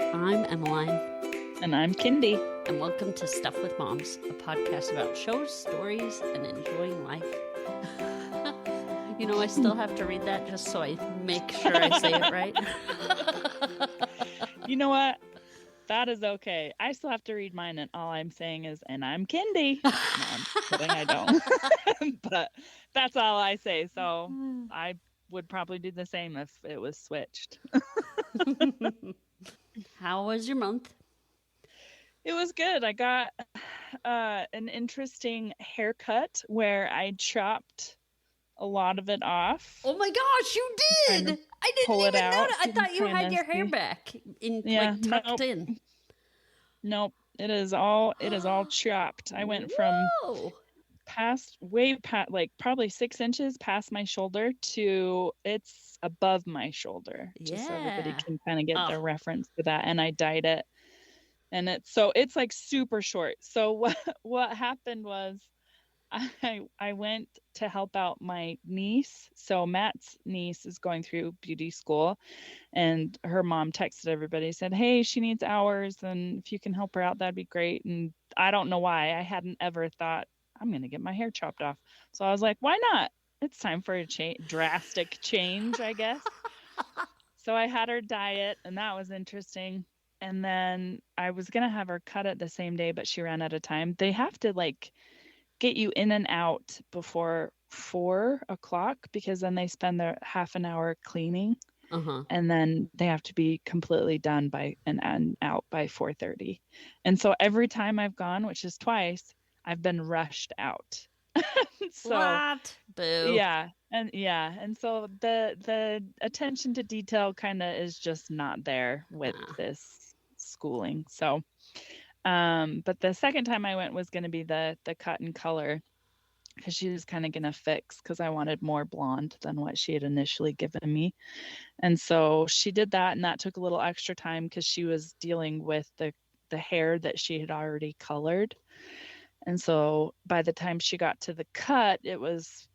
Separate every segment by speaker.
Speaker 1: I'm Emmeline.
Speaker 2: And I'm Kindy.
Speaker 1: And welcome to Stuff with Moms, a podcast about shows, stories, and enjoying life. You know, I still have to read that just so I make sure I say it right.
Speaker 2: You know what? That is okay. I still have to read mine, and all I'm saying is, and I'm Kindy. No, I'm kidding, I don't. But that's all I say. So I would probably do the same if it was switched.
Speaker 1: How was your month?
Speaker 2: It was good. I got an interesting haircut where I chopped a lot of it off.
Speaker 1: Oh my gosh, you did! I didn't even notice. I thought you had your hair back tucked in.
Speaker 2: Nope. It is all chopped. I went from probably 6 inches past my shoulder to it's above my shoulder. Just so everybody can kind of get their reference to that. And I dyed it. And it's like super short. So what happened was I went to help out my niece. So Matt's niece is going through beauty school, and her mom texted everybody, said, hey, she needs hours, and if you can help her out, that'd be great. And I don't know why. I hadn't ever thought I'm going to get my hair chopped off. So I was like, why not? It's time for a drastic change, I guess. So I had her dye it, and that was interesting. And then I was going to have her cut it the same day, but she ran out of time. They have to get you in and out before 4 o'clock, because then they spend their half an hour cleaning, and then they have to be completely done and out by 4:30. And so every time I've gone, which is twice, I've been rushed out. So,
Speaker 1: what? Boo.
Speaker 2: Yeah. And so the attention to detail kind of is just not there with this schooling. So but the second time I went was going to be the cut and color, because she was kind of going to fix, because I wanted more blonde than what she had initially given me. And so she did that, and that took a little extra time because she was dealing with the hair that she had already colored. And so by the time she got to the cut, it was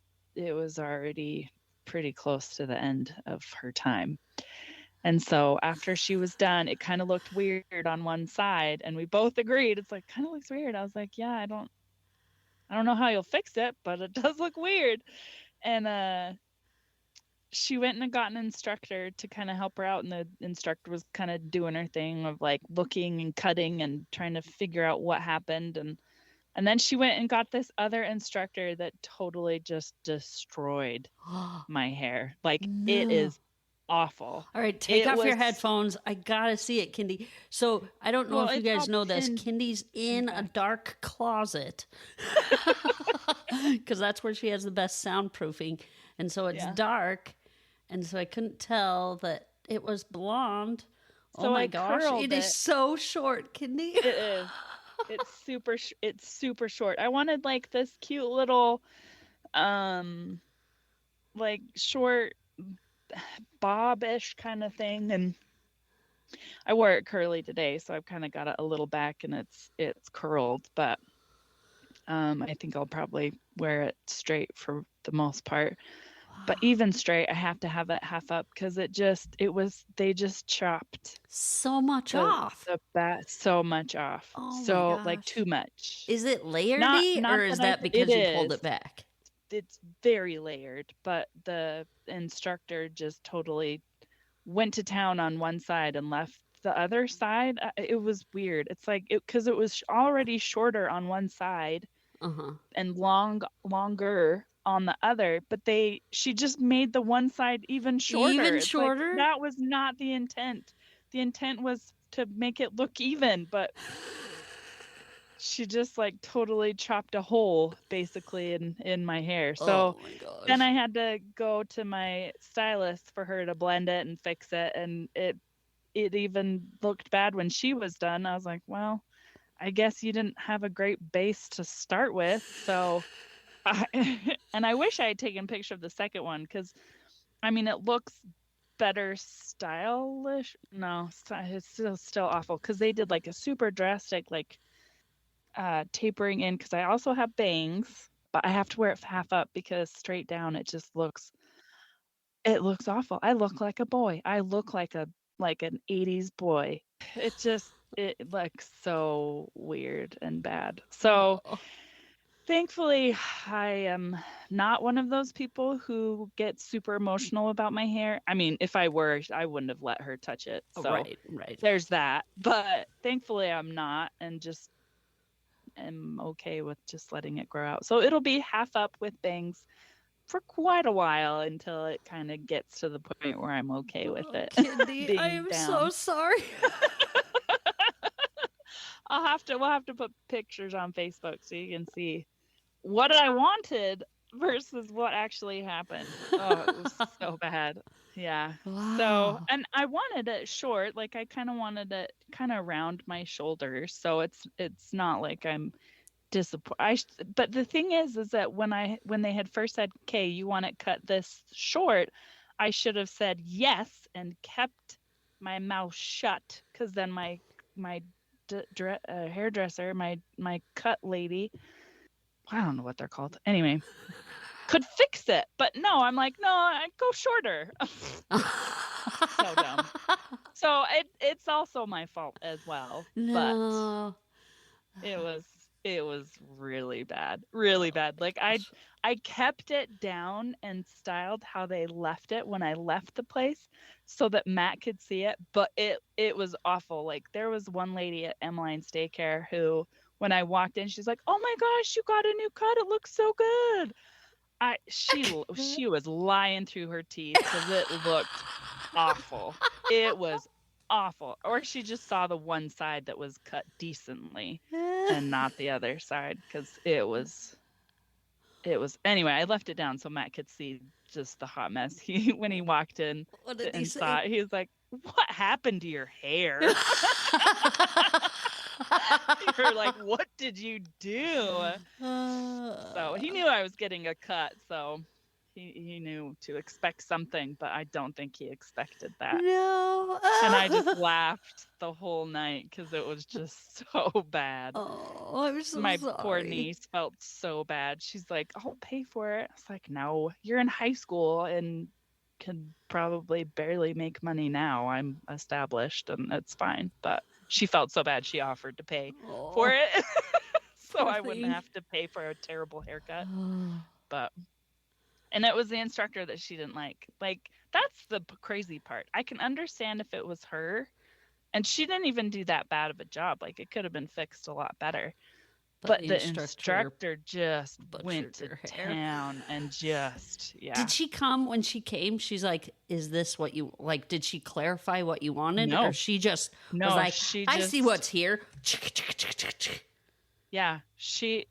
Speaker 2: already pretty close to the end of her time. And so after she was done, it kind of looked weird on one side, and we both agreed it's like kind of looks weird. I was like, yeah, I don't know how you'll fix it, but it does look weird. And she went and got an instructor to kind of help her out, and the instructor was kind of doing her thing of like looking and cutting and trying to figure out what happened. And then she went and got this other instructor that totally just destroyed my hair. Like, It is awful.
Speaker 1: All right, take off your headphones. I gotta see it, Kindy. So I don't know if you guys know this. Kindy's in a dark closet because that's where she has the best soundproofing, and so it's dark, and so I couldn't tell that it was blonde. So oh my gosh, it is so short, Kindy.
Speaker 2: It is. It's super short. I wanted like this cute little like short bob-ish kind of thing, and I wore it curly today, so I've kind of got it a little back, and it's curled, but I think I'll probably wear it straight for the most part. But even straight, I have to have it half up, because they just chopped
Speaker 1: so much off.
Speaker 2: So much off.
Speaker 1: Oh
Speaker 2: so like too much.
Speaker 1: Is it layeredy, or is that because you pulled it back?
Speaker 2: It's very layered, but the instructor just totally went to town on one side and left the other side. It was weird. It's like because it was already shorter on one side and longer on the other, but she just made the one side even shorter.
Speaker 1: Even shorter?
Speaker 2: Like, that was not the intent. The intent was to make it look even, but she just like totally chopped a hole basically in my hair. So then I had to go to my stylist for her to blend it and fix it, and it even looked bad when she was done. I was like, well, I guess you didn't have a great base to start with. So and I wish I had taken a picture of the second one, because I mean it looks better stylish. No, it's still awful, because they did like a super drastic tapering in, because I also have bangs, but I have to wear it half up, because straight down it looks awful. I look like a boy. I look like a like an 80s boy. It looks so weird and bad. So
Speaker 1: Oh,
Speaker 2: thankfully, I am not one of those people who get super emotional about my hair. I mean, if I were, I wouldn't have let her touch it. So
Speaker 1: right.
Speaker 2: there's that. But thankfully, I'm not, and just am okay with just letting it grow out. So it'll be half up with bangs for quite a while until it kind of gets to the point where I'm okay with it
Speaker 1: Kitty, I
Speaker 2: being
Speaker 1: am so
Speaker 2: down.
Speaker 1: sorry.
Speaker 2: We'll have to put pictures on Facebook so you can see what I wanted versus what actually happened. Oh, it was so bad. Yeah. So,
Speaker 1: Wow.
Speaker 2: and I wanted it short, like I kind of wanted it kind of around my shoulders, so it's not like I'm disappointed. But the thing is that when they had first said, "Okay, you want it cut this short," I should have said yes and kept my mouth shut, because then my hairdresser, my cut lady, I don't know what they're called. Anyway, could fix it. But no, I'm like, no, I go shorter. So dumb. So it's also my fault as well. But
Speaker 1: No.
Speaker 2: it was really bad. Really bad. Like I kept it down and styled how they left it when I left the place so that Matt could see it, but it was awful. Like there was one lady at Emmeline's daycare who, when I walked in, she's like, "Oh my gosh, you got a new cut. It looks so good." She was lying through her teeth because it looked awful. It was awful. Or she just saw the one side that was cut decently and not the other side, because it was anyway. I left it down so Matt could see just the hot mess. When he walked in
Speaker 1: What did he
Speaker 2: and
Speaker 1: say?
Speaker 2: saw it, he was like, "What happened to your hair?" You're like, "What did you do?" So he knew I was getting a cut, so he knew to expect something, but I don't think he expected that.
Speaker 1: No.
Speaker 2: And I just laughed the whole night because it was just so bad.
Speaker 1: Oh, I'm so
Speaker 2: My
Speaker 1: sorry.
Speaker 2: poor niece felt so bad. She's like, "I'll pay for it." I was like, "No, you're in high school and can probably barely make money now. I'm established and it's fine." But she felt so bad she offered to pay for
Speaker 1: Oh,
Speaker 2: it. So
Speaker 1: poor
Speaker 2: I wouldn't
Speaker 1: thing.
Speaker 2: have to pay for a terrible haircut.
Speaker 1: Oh.
Speaker 2: But and it was the instructor that she didn't like. Like that's the crazy part. I can understand if it was her, and she didn't even do that bad of a job. Like it could have been fixed a lot better. But the instructor just went
Speaker 1: butchered
Speaker 2: to
Speaker 1: her hair.
Speaker 2: town and just, yeah.
Speaker 1: Did she come when she came? She's like, "Is this what you like?" Did she clarify what you wanted,
Speaker 2: No.
Speaker 1: or she just
Speaker 2: No,
Speaker 1: was like,
Speaker 2: she
Speaker 1: "I see
Speaker 2: just-
Speaker 1: what's here."
Speaker 2: Yeah, she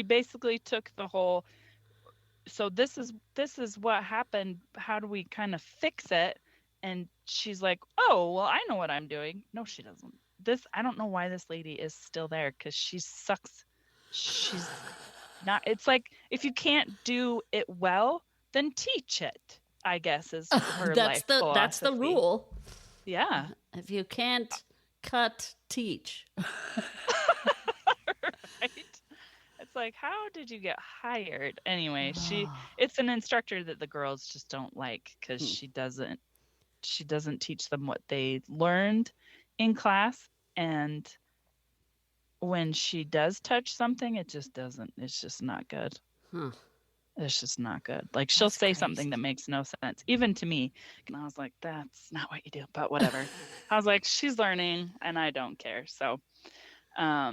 Speaker 2: basically took the whole, so this is what happened. How do we kind of fix it? And she's like, "Oh, well, I know what I'm doing." No, she doesn't. I don't know why this lady is still there, because she sucks. She's not. It's like, if you can't do it well, then teach it, I guess, is her life philosophy.
Speaker 1: That's the rule.
Speaker 2: Yeah.
Speaker 1: If you can't cut, teach.
Speaker 2: Right? It's like, how did you get hired? Anyway, it's an instructor that the girls just don't like, because she doesn't teach them what they learned in class, and when she does touch something, it's just not good.
Speaker 1: Huh.
Speaker 2: It's just not good. Like she'll say something that makes no sense, even to me. And I was like, "That's not what you do," but whatever. I was like, she's learning and I don't care. So, I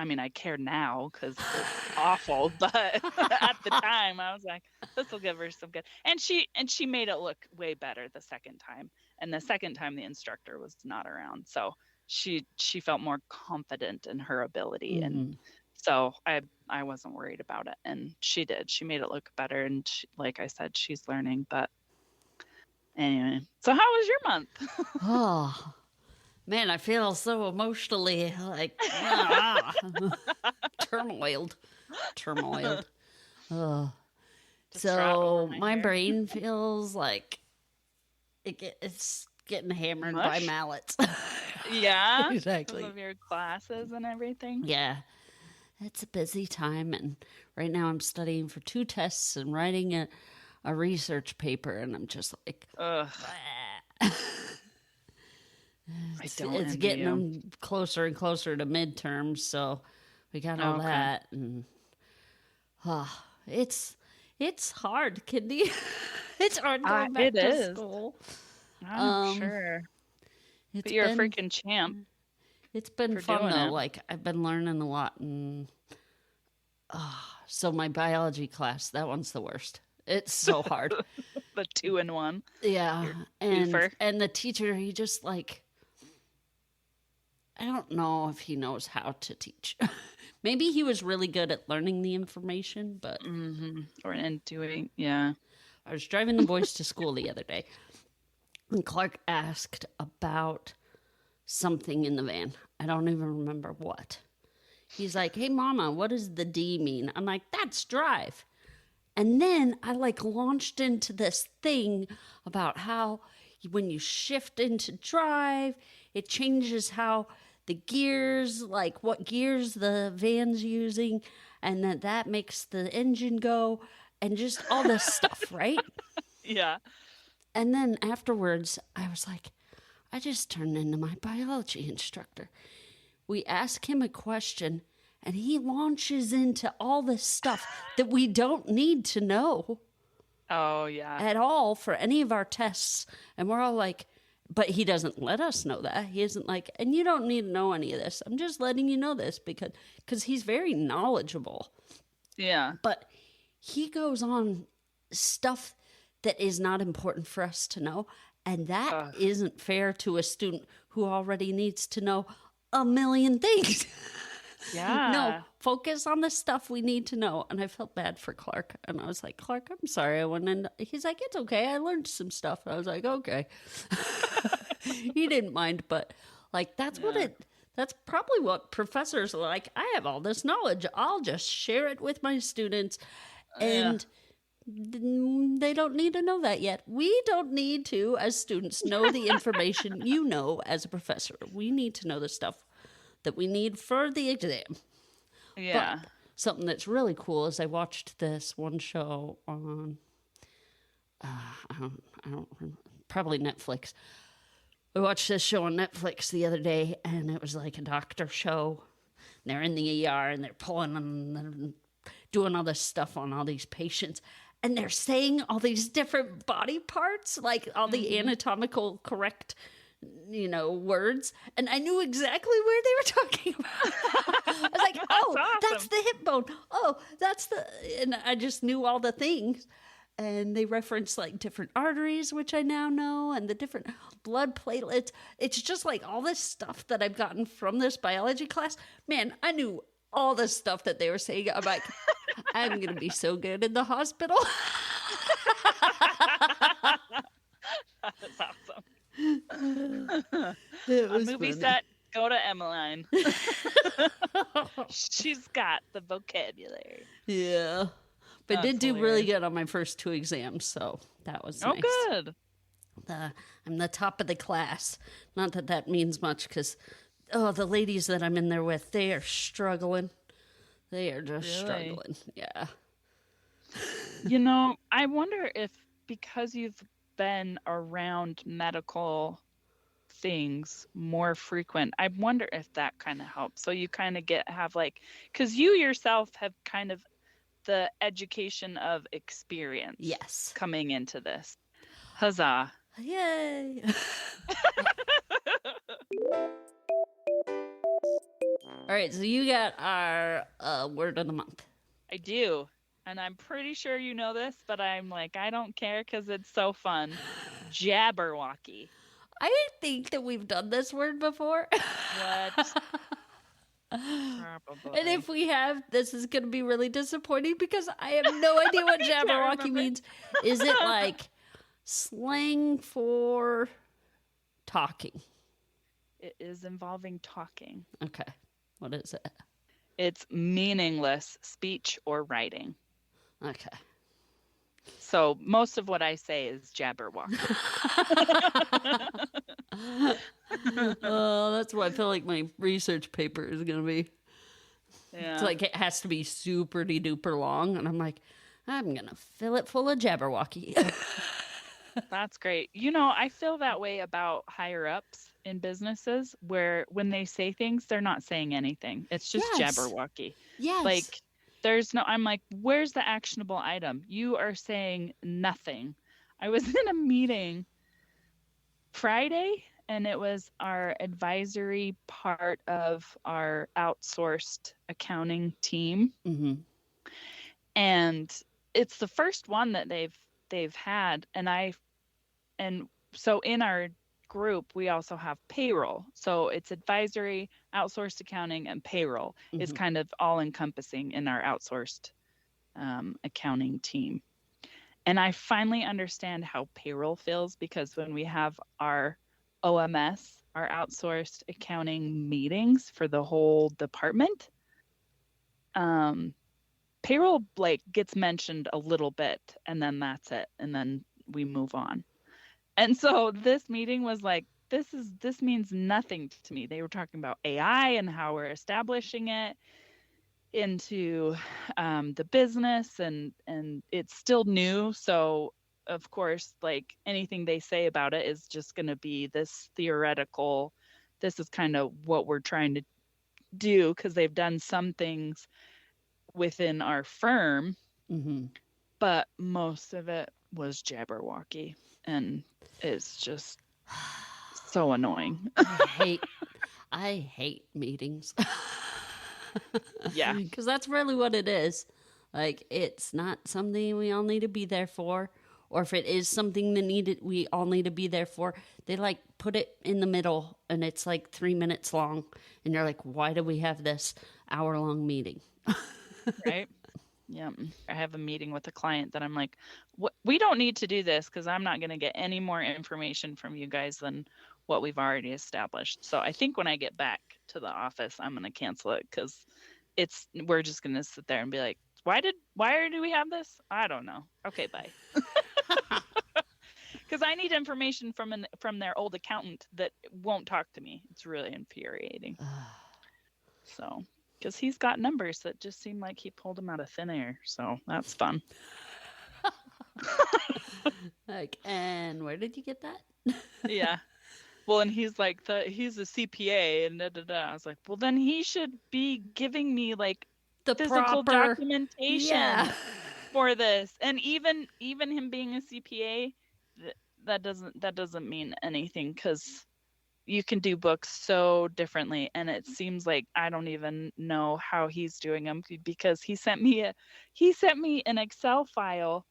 Speaker 2: mean, I care now because it's awful, but at the time I was like, this will give her some good. And she made it look way better the second time. And the second time the instructor was not around. So she felt more confident in her ability.
Speaker 1: Mm-hmm.
Speaker 2: And so I wasn't worried about it. And she did. She made it look better. And like I said, she's learning. But anyway, so how was your month?
Speaker 1: Oh, man, I feel so emotionally like turmoiled. Oh. So my brain feels like it's getting hammered by mallets.
Speaker 2: Yeah,
Speaker 1: exactly.
Speaker 2: Because of your classes and everything.
Speaker 1: Yeah, it's a busy time, and right now I'm studying for 2 tests and writing a research paper, and I'm just like,
Speaker 2: Ugh.
Speaker 1: It's getting them closer and closer to midterms, so we got all that, and it's hard, Kidney. It's hard going back to school.
Speaker 2: I'm sure. But you're a freaking champ.
Speaker 1: It's been fun though. Like, I've been learning a lot, and so my biology class, that one's the worst. It's so hard.
Speaker 2: The 2-in-1.
Speaker 1: Yeah, and the teacher, he just like, I don't know if he knows how to teach. Maybe he was really good at learning the information, but
Speaker 2: or intuiting. Yeah.
Speaker 1: I was driving the boys to school the other day, and Clark asked about something in the van. I don't even remember what. He's like, "Hey, Mama, what does the D mean?" I'm like, "That's drive." And then I like launched into this thing about how when you shift into drive, it changes how the gears, like what gears the van's using, and that makes the engine go, and just all this stuff, right?
Speaker 2: Yeah.
Speaker 1: And then afterwards, I was like, I just turned into my biology instructor. We ask him a question, and he launches into all this stuff that we don't need to know.
Speaker 2: Oh, yeah.
Speaker 1: At all for any of our tests. And we're all like, but he doesn't let us know that. He isn't like, and you don't need to know any of this. I'm just letting you know this because he's very knowledgeable.
Speaker 2: Yeah.
Speaker 1: But he goes on stuff that is not important for us to know. And that isn't fair to a student who already needs to know a million things.
Speaker 2: Yeah.
Speaker 1: No, focus on the stuff we need to know. And I felt bad for Clark. And I was like, Clark, I'm sorry. I went in. He's like, it's okay. I learned some stuff. And I was like, okay. He didn't mind. But like, that's probably what professors are like. I have all this knowledge. I'll just share it with my students. And they don't need to know that yet. We don't need to, as students, know the information you know as a professor. We need to know the stuff that we need for the exam.
Speaker 2: Yeah.
Speaker 1: But something that's really cool is I watched this one show on, I don't remember, probably Netflix. I watched this show on Netflix the other day, and it was like a doctor show. They're in the ER, and they're pulling and doing all this stuff on all these patients. And they're saying all these different body parts, like all the anatomical correct, words. And I knew exactly where they were talking about. I was like, oh, that's the hip bone. Oh, and I just knew all the things. And they reference like different arteries, which I now know, and the different blood platelets. It's just like all this stuff that I've gotten from this biology class. Man, I knew all the stuff that they were saying. I'm like, I'm going to be so good in the hospital.
Speaker 2: That's awesome. On movie set, go to Emmeline. She's got the vocabulary.
Speaker 1: Yeah. But I did do really good on my first 2 exams, so that was nice.
Speaker 2: Oh, good.
Speaker 1: I'm the top of the class. Not that that means much, because, the ladies that I'm in there with, they are struggling. They are just struggling. Yeah.
Speaker 2: I wonder if because you've been around medical things more frequent, I wonder if that kind of helps. So you kind of because you yourself have kind of the education of experience.
Speaker 1: Yes.
Speaker 2: Coming into this. Huzzah.
Speaker 1: Yay. All right, so you got our word of the month.
Speaker 2: I do. And I'm pretty sure you know this, but I'm like, I don't care because it's so fun. Jabberwocky.
Speaker 1: I think that we've done this word before.
Speaker 2: What? Probably.
Speaker 1: And if we have, this is going to be really disappointing because I have no idea what Jabberwocky means. Is it like slang for talking?
Speaker 2: It is involving talking.
Speaker 1: Okay. What is it?
Speaker 2: It's meaningless speech or writing.
Speaker 1: Okay.
Speaker 2: So most of what I say is Jabberwocky.
Speaker 1: Oh, that's what I feel like my research paper is going to be.
Speaker 2: Yeah.
Speaker 1: It's like it has to be super duper long. And I'm like, I'm going to fill it full of Jabberwocky.
Speaker 2: That's great. I feel that way about higher ups in businesses where when they say things, they're not saying anything. It's just
Speaker 1: Yes.
Speaker 2: Jabberwocky.
Speaker 1: Yes.
Speaker 2: Like, I'm like, where's the actionable item? You are saying nothing. I was in a meeting Friday, and it was our advisory part of our outsourced accounting team.
Speaker 1: Mm-hmm.
Speaker 2: And it's the first one that they've had. And so in our group, we also have payroll. So it's advisory, outsourced accounting, and payroll is kind of all encompassing in our outsourced accounting team. And I finally understand how payroll feels, because when we have our OMS, our outsourced accounting meetings for the whole department, payroll gets mentioned a little bit, and then that's it. And then we move on. And so this meeting was like, this means nothing to me. They were talking about AI and how we're establishing it into the business, and it's still new. So of course, anything they say about it is just going to be this theoretical. This is kind of what we're trying to do, because they've done some things within our firm, but most of it was Jabberwocky, and it's just so annoying.
Speaker 1: I hate meetings.
Speaker 2: Yeah.
Speaker 1: Because that's really what it is. It's not something we all need to be there for. Or if it is something we all need to be there for, they put it in the middle, and it's 3 minutes long. And you're like, why do we have this hour-long meeting?
Speaker 2: Right? Yeah. I have a meeting with a client that I'm like, we don't need to do this, because I'm not going to get any more information from you guys than what we've already established. So I think when I get back to the office, I'm going to cancel it, because we're just going to sit there and be like, why do we have this? I don't know. Okay, bye. Because I need information from their old accountant that won't talk to me. It's really infuriating. So, because he's got numbers that just seem like he pulled them out of thin air. So that's fun.
Speaker 1: And where did you get that?
Speaker 2: Yeah. Well, and he's like, he's a CPA, and I was like, well, then he should be giving me
Speaker 1: the
Speaker 2: physical
Speaker 1: proper
Speaker 2: documentation for this. And even him being a CPA, that doesn't mean anything, because you can do books so differently, and it seems like I don't even know how he's doing them, because he sent me an Excel file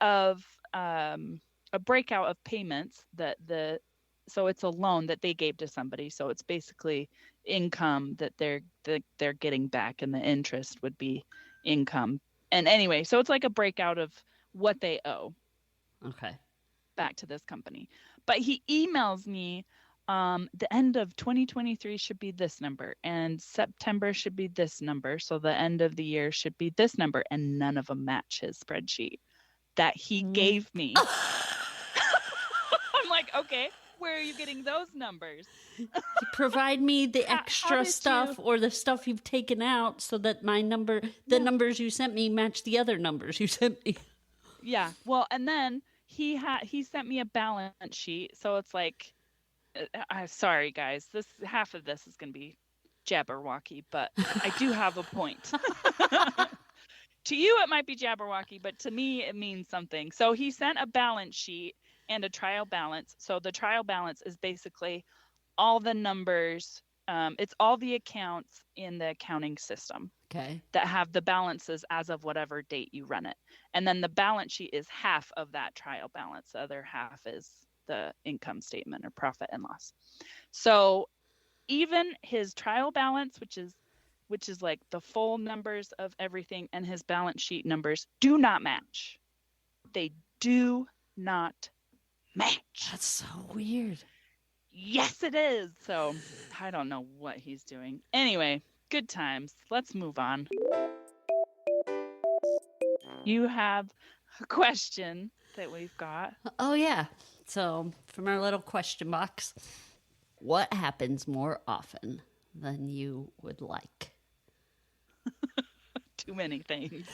Speaker 2: of a breakout of payments so it's a loan that they gave to somebody, so it's basically income that they're getting back, and the interest would be income. And anyway, so it's like a breakout of what they owe.
Speaker 1: Okay.
Speaker 2: Back to this company. But he emails me, the end of 2023 should be this number, and September should be this number, so the end of the year should be this number, and none of them match his spreadsheet that he gave me. I'm like, okay, where are you getting those numbers?
Speaker 1: Provide me the extra stuff or the stuff you've taken out, so that the numbers you sent me match the other numbers you sent me.
Speaker 2: Yeah. Well, and then he sent me a balance sheet, so it's like, sorry guys, half of this is going to be Jabberwocky, but I do have a point. To you it might be Jabberwocky, but to me it means something. So he sent a balance sheet and a trial balance. So the trial balance is basically all the numbers, it's all the accounts in the accounting system.
Speaker 1: Okay.
Speaker 2: That have the balances as of whatever date you run it. And then the balance sheet is half of that trial balance. The other half is the income statement or profit and loss. So even his trial balance, which is like the full numbers of everything, and his balance sheet numbers do not match. They do not match.
Speaker 1: That's so weird.
Speaker 2: Yes, it is. So I don't know what he's doing. Anyway, good times. Let's move on. You have a question that we've got.
Speaker 1: Oh, yeah. So from our little question box, what happens more often than you would like?
Speaker 2: too many things.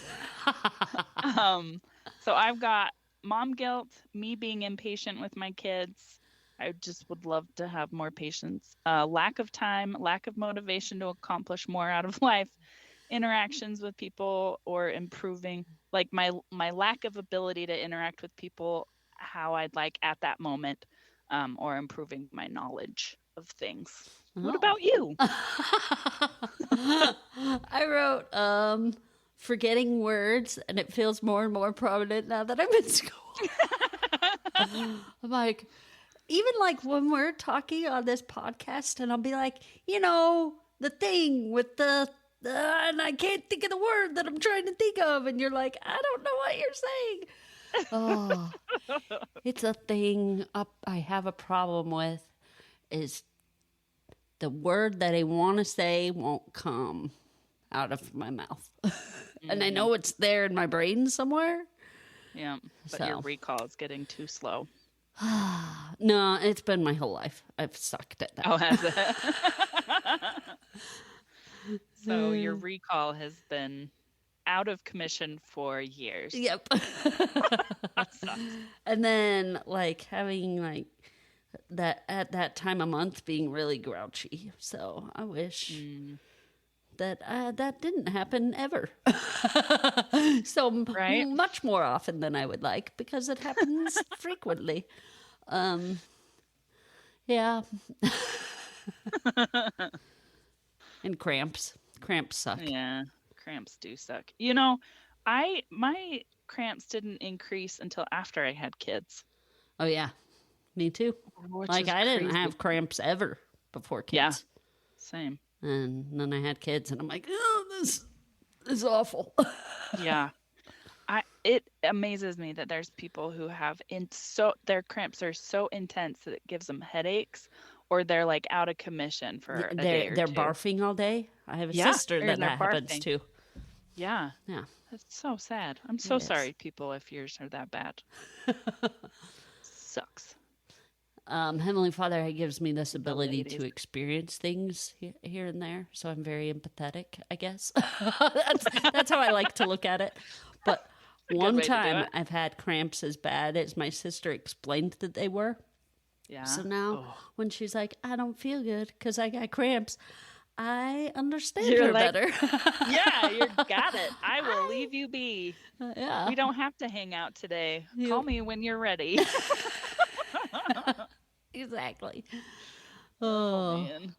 Speaker 2: So I've got mom guilt, me being impatient with my kids. I just would love to have more patience. Lack of time, lack of motivation to accomplish more out of life, interactions with people, or improving, like my lack of ability to interact with people how I'd like at that moment, or improving my knowledge of things. What about you?
Speaker 1: I wrote forgetting words, and it feels more and more prominent now that I'm in school. I'm like, even like when we're talking on this podcast, and I'll be like, the thing with the and I can't think of the word that I'm trying to think of, and you're like, I don't know what you're saying. Oh, it's a thing I have a problem with is the word that I want to say won't come out of my mouth. And I know it's there in my brain somewhere.
Speaker 2: Yeah, but your recall is getting too slow.
Speaker 1: No, it's been my whole life. I've sucked at that.
Speaker 2: Oh, has it? So your recall has been out of commission for years.
Speaker 1: Yep. And then like having like that at that time of month being really grouchy. So I wish that that didn't happen ever. So much more often than I would like, because it happens frequently. Yeah. And cramps suck.
Speaker 2: Yeah, cramps do suck. My cramps didn't increase until after I had kids.
Speaker 1: Oh yeah, me too. Like I didn't have cramps ever before kids.
Speaker 2: Yeah, same.
Speaker 1: And then I had kids, and I'm like, oh, this is awful.
Speaker 2: Yeah. It amazes me that there's people who have their cramps are so intense that it gives them headaches, or they're like out of commission for a day or
Speaker 1: they're
Speaker 2: two.
Speaker 1: Barfing all day. I have a sister that happens too.
Speaker 2: Yeah.
Speaker 1: Yeah.
Speaker 2: That's so sad. I'm so sorry, people, if yours are that bad. Sucks.
Speaker 1: Heavenly Father gives me this ability to experience things here and there, so I'm very empathetic, I guess. That's how I like to look at it. But one time I've had cramps as bad as my sister explained that they were.
Speaker 2: Yeah.
Speaker 1: So now when she's like, I don't feel good because I got cramps, I understand her better.
Speaker 2: Yeah, you got it. I will leave you be.
Speaker 1: Yeah.
Speaker 2: We don't have to hang out today. Call me when you're ready.
Speaker 1: Exactly.
Speaker 2: Oh, man.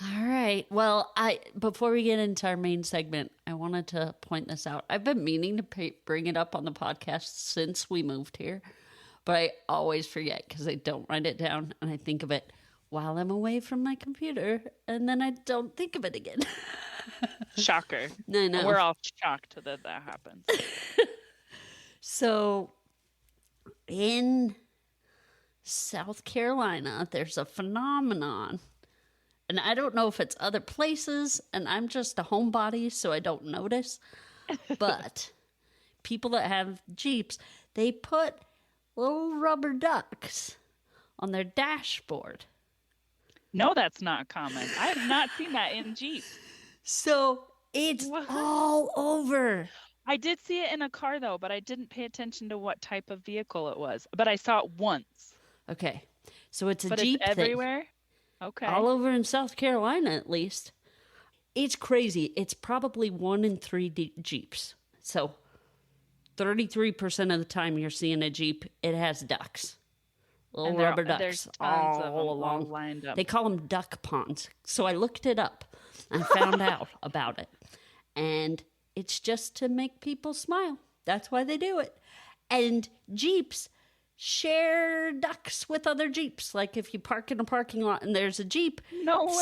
Speaker 1: All right. Well, before we get into our main segment, I wanted to point this out. I've been meaning to bring it up on the podcast since we moved here, but I always forget because I don't write it down, and I think of it while I'm away from my computer, and then I don't think of it again.
Speaker 2: Shocker.
Speaker 1: I know.
Speaker 2: We're all shocked that happens.
Speaker 1: So, in South Carolina, there's a phenomenon, and I don't know if it's other places, and I'm just a homebody, so I don't notice, but people that have Jeeps, they put little rubber ducks on their dashboard.
Speaker 2: No, that's not common. I have not seen that in Jeeps.
Speaker 1: So it's all over.
Speaker 2: I did see it in a car, though, but I didn't pay attention to what type of vehicle it was. But I saw it once.
Speaker 1: Okay. So it's a
Speaker 2: but
Speaker 1: Jeep
Speaker 2: it's everywhere? Thing. Okay.
Speaker 1: All over in South Carolina, at least. It's crazy. It's probably 1 in 3 Jeeps. So 33% of the time you're seeing a Jeep, it has ducks. Little rubber ducks all along.
Speaker 2: All lined up.
Speaker 1: They call them duck ponds. So I looked it up. I found out about it. And it's just to make people smile. That's why they do it. And Jeeps share ducks with other Jeeps. Like if you park in a parking lot and there's a Jeep,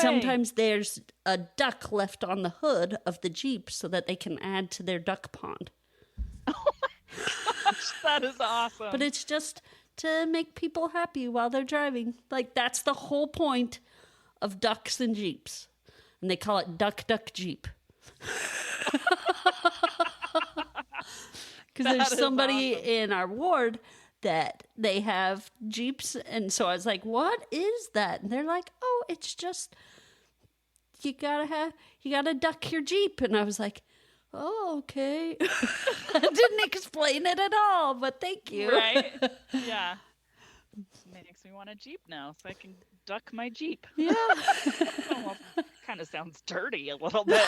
Speaker 1: sometimes there's a duck left on the hood of the Jeep so that they can add to their duck pond.
Speaker 2: Oh my gosh, that is awesome.
Speaker 1: But it's just to make people happy while they're driving. Like that's the whole point of ducks and Jeeps. And they call it Duck Duck Jeep. Because there's somebody in our ward that they have Jeeps. And so I was like, what is that? And they're like, oh, it's just you gotta duck your Jeep. And I was like, oh, okay. I didn't explain it at all, but thank you.
Speaker 2: Right? Yeah. Makes me want a Jeep now, so I can duck my Jeep.
Speaker 1: Yeah.
Speaker 2: Well, kind of sounds dirty a little bit.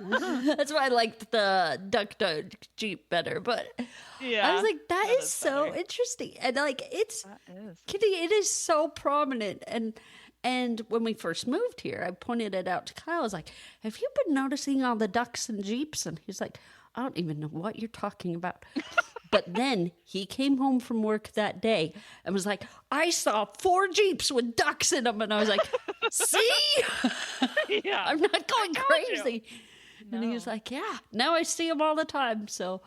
Speaker 1: That's why I liked the duck Jeep better, but
Speaker 2: Yeah,
Speaker 1: I was like, that is so
Speaker 2: better.
Speaker 1: interesting. And like,
Speaker 2: That is.
Speaker 1: Kitty, it is so prominent. And when we first moved here, I pointed it out to Kyle. I was like, have you been noticing all the ducks and Jeeps? And he's like, I don't even know what you're talking about. But then he came home from work that day and was like, I saw 4 Jeeps with ducks in them. And I was like, see?
Speaker 2: Yeah.
Speaker 1: I'm not going crazy.
Speaker 2: No.
Speaker 1: And he was like, yeah, now I see them all the time. So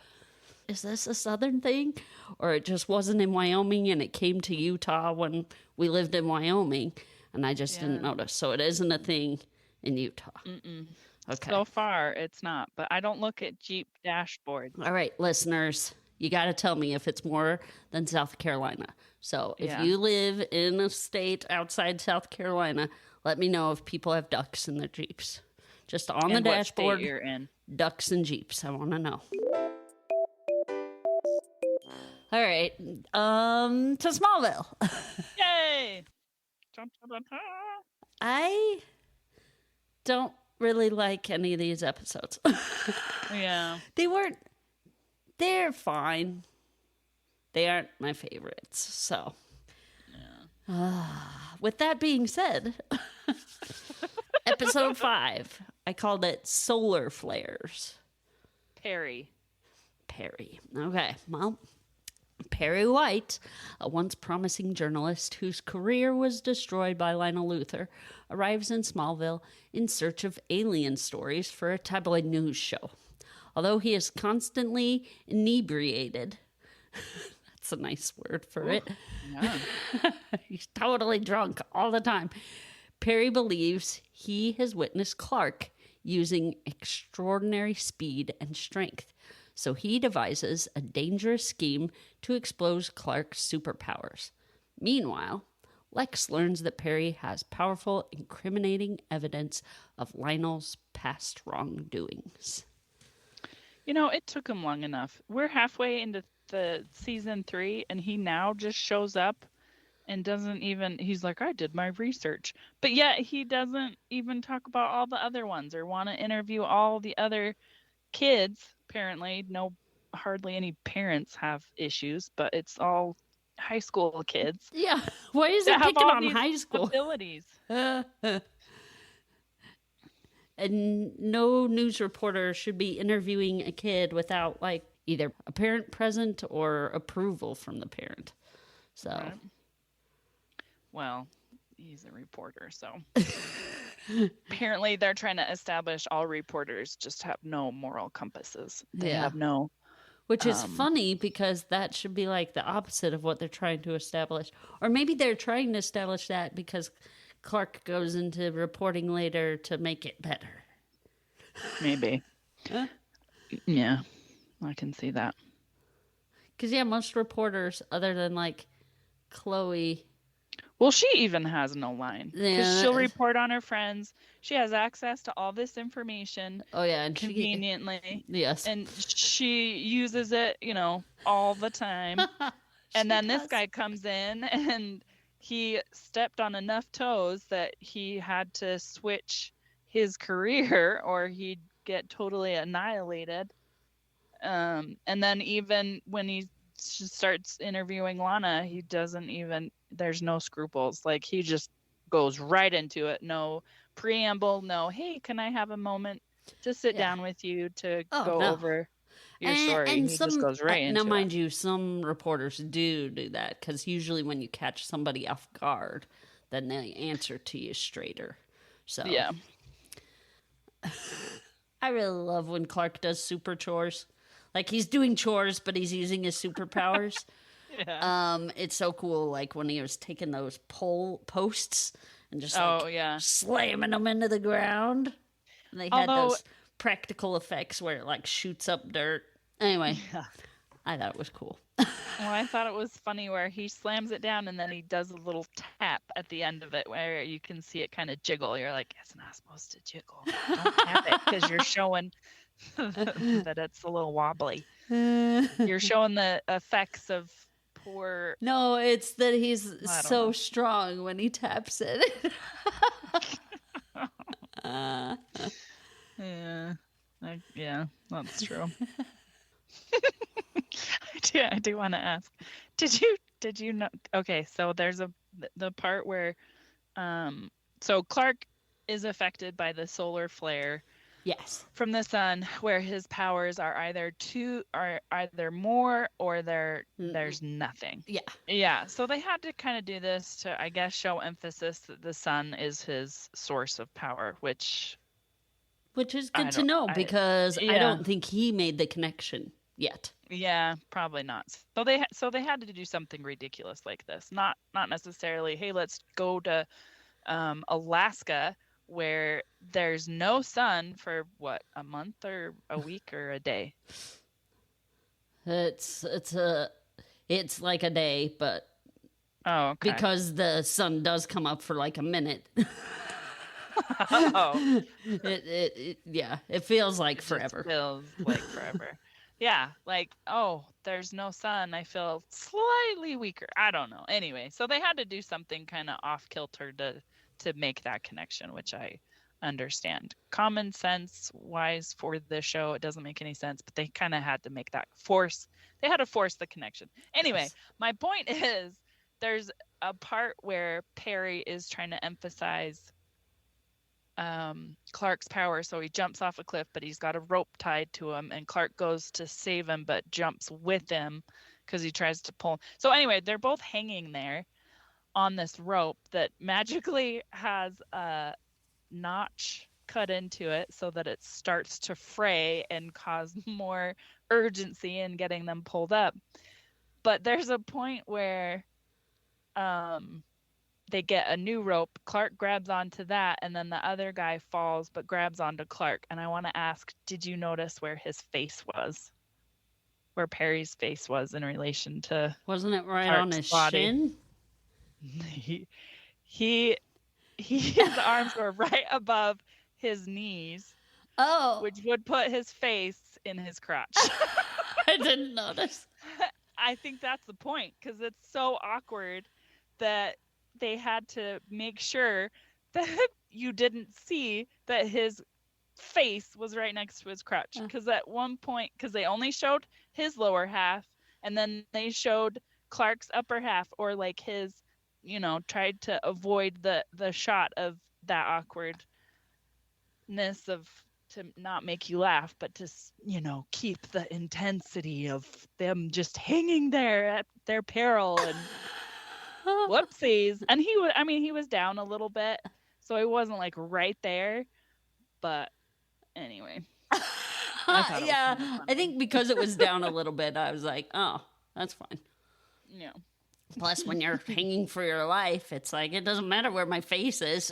Speaker 1: is this a Southern thing? Or it just wasn't in Wyoming and it came to Utah when we lived in Wyoming and I just didn't notice. So it isn't a thing in Utah.
Speaker 2: Mm-mm.
Speaker 1: Okay.
Speaker 2: So far, it's not. But I don't look at Jeep dashboards.
Speaker 1: All right, listeners, you got to tell me if it's more than South Carolina. So if you live in a state outside South Carolina, let me know if people have ducks in their Jeeps. Just on the dashboard,
Speaker 2: you're in.
Speaker 1: ducks and Jeeps. I want to know. All right, to Smallville.
Speaker 2: Yay!
Speaker 1: I don't really like any of these episodes.
Speaker 2: Yeah.
Speaker 1: They're fine. They aren't my favorites. So, with that being said, episode 5, I called it Solar Flares.
Speaker 2: Perry.
Speaker 1: Okay, well, Perry White, a once promising journalist whose career was destroyed by Lionel Luthor, arrives in Smallville in search of alien stories for a tabloid news show. Although he is constantly inebriated, that's a nice word for it.
Speaker 2: Yeah.
Speaker 1: He's totally drunk all the time. Perry believes he has witnessed Clark using extraordinary speed and strength. So he devises a dangerous scheme to expose Clark's superpowers. Meanwhile, Lex learns that Perry has powerful, incriminating evidence of Lionel's past wrongdoings.
Speaker 2: You know, it took him long enough. We're halfway into the season 3, and he now just shows up and doesn't even, he's like, I did my research. But yet he doesn't even talk about all the other ones or want to interview all the other kids. Apparently, hardly any parents have issues, but it's all high school kids.
Speaker 1: Yeah, why is it picking on high school?
Speaker 2: Abilities.
Speaker 1: And no news reporter should be interviewing a kid without, like, either a parent present or approval from the parent. So,
Speaker 2: right. Well, he's a reporter, so apparently they're trying to establish all reporters just have no moral compasses. They have no.
Speaker 1: Which is funny because that should be like the opposite of what they're trying to establish. Or maybe they're trying to establish that because Clark goes into reporting later to make it better.
Speaker 2: Maybe.
Speaker 1: Huh?
Speaker 2: Yeah, I can see that.
Speaker 1: Because, most reporters, other than, like, Chloe...
Speaker 2: Well, she even has no line. Because she'll report on her friends. She has access to all this information.
Speaker 1: Oh, yeah. And
Speaker 2: conveniently.
Speaker 1: Yes.
Speaker 2: And she uses it, all the time. And then this guy comes in and he stepped on enough toes that he had to switch his career or he'd get totally annihilated. And then even when he starts interviewing Lana, he doesn't even, there's no scruples. Like, he just goes right into it. No preamble, no, hey, can I have a moment to sit down with you to go over your story? And he just goes right into it. Now, mind
Speaker 1: you, some reporters do that, because usually when you catch somebody off guard, then they answer to you straighter. So
Speaker 2: yeah.
Speaker 1: I really love when Clark does super chores. Like, he's doing chores, but he's using his superpowers.
Speaker 2: Yeah.
Speaker 1: It's so cool, like, when he was taking those posts and just, slamming them into the ground. And they had those practical effects where it, like, shoots up dirt. Anyway, I thought it was cool.
Speaker 2: Well, I thought it was funny where he slams it down and then he does a little tap at the end of it where you can see it kind of jiggle. You're like, it's not supposed to jiggle. Don't tap it because you're showing that it's a little wobbly. You're showing the effects of poor.
Speaker 1: No, it's that he's
Speaker 2: I don't
Speaker 1: so
Speaker 2: know.
Speaker 1: strong when he taps it.
Speaker 2: Yeah, that's true. I do want to ask. Did you know? Okay, so there's the part where so Clark is affected by the solar flare
Speaker 1: Yes.
Speaker 2: from the sun, where his powers are either more or there's nothing.
Speaker 1: Yeah.
Speaker 2: Yeah, so they had to kind of do this to, I guess, show emphasis that the sun is his source of power, which
Speaker 1: is good to know because I
Speaker 2: yeah.
Speaker 1: don't think he made the connection yet.
Speaker 2: Yeah, probably not. So they had to do something ridiculous like this. Not necessarily, hey, let's go to Alaska where there's no sun for what, a month or a week or a day.
Speaker 1: It's like a day, but
Speaker 2: okay.
Speaker 1: Because the sun does come up for like a minute.
Speaker 2: Oh,
Speaker 1: it feels like forever.
Speaker 2: It feels like forever. Yeah, like, oh, there's no sun. I feel slightly weaker. I don't know. Anyway, so they had to do something kind of off kilter to make that connection, which I understand. Common sense wise for the show, it doesn't make any sense, but they kind of had to make that force. They had to force the connection. Anyway, yes. My point is there's a part where Perry is trying to emphasize Clark's power, so he jumps off a cliff, but he's got a rope tied to him, and Clark goes to save him but jumps with him because he tries to pull. So anyway, they're both hanging there on this rope that magically has a notch cut into it so that it starts to fray and cause more urgency in getting them pulled up. But there's a point where they get a new rope. Clark grabs onto that, and then the other guy falls but grabs onto Clark. And I want to ask, did you notice where his face was? Where Perry's face was in relation to
Speaker 1: Wasn't it right
Speaker 2: Clark's
Speaker 1: on his
Speaker 2: body?
Speaker 1: shin?
Speaker 2: His arms were right above his knees.
Speaker 1: Oh.
Speaker 2: Which would put his face in his crotch.
Speaker 1: I didn't notice.
Speaker 2: I think that's the point, because it's so awkward that they had to make sure that you didn't see that his face was right next to his crotch. Because at one point, because they only showed his lower half, and then they showed Clark's upper half, or like his, tried to avoid the shot of that awkwardness to not make you laugh, but to, keep the intensity of them just hanging there at their peril and whoopsies. And he was down a little bit, so he wasn't like right there, but anyway.
Speaker 1: Yeah, I think because it was down a little bit, I was like, oh, that's fine.
Speaker 2: Yeah.
Speaker 1: Plus, when you're hanging for your life, it's like, it doesn't matter where my face is.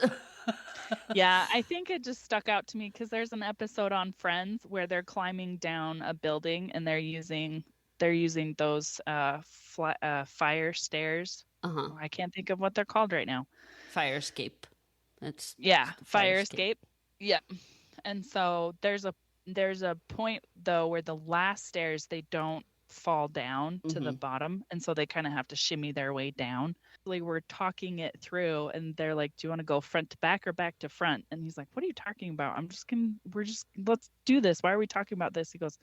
Speaker 2: Yeah, I think it just stuck out to me because there's an episode on Friends where they're climbing down a building and they're using those fire stairs.
Speaker 1: Uh-huh.
Speaker 2: I can't think of what they're called right now.
Speaker 1: Fire escape. That's
Speaker 2: fire escape. Yep. And so there's a point though where the last stairs, they don't fall down to the bottom, and so they kind of have to shimmy their way down. We're talking it through, and they're like, do you want to go front to back or back to front? And he's like, what are you talking about? Let's do this. Why are we talking about this? He goes,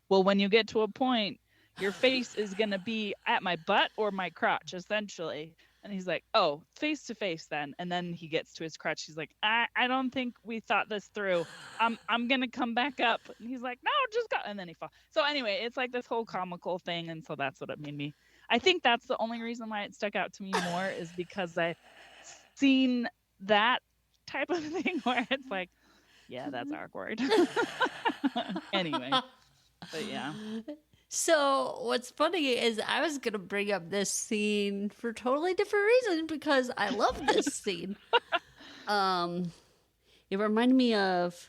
Speaker 2: well, when you get to a point, your face is going to be at my butt or my crotch, essentially. And he's like, oh, face to face then. And then he gets to his crotch. He's like, I don't think we thought this through. I'm going to come back up. And he's like, no, just go. And then he falls. So anyway, it's like this whole comical thing. And so that's what it made me. I think that's the only reason why it stuck out to me more is because I've seen that type of thing where it's like, yeah, that's awkward. Anyway, but yeah.
Speaker 1: So what's funny is I was going to bring up this scene for a totally different reason because I love this scene. It reminded me of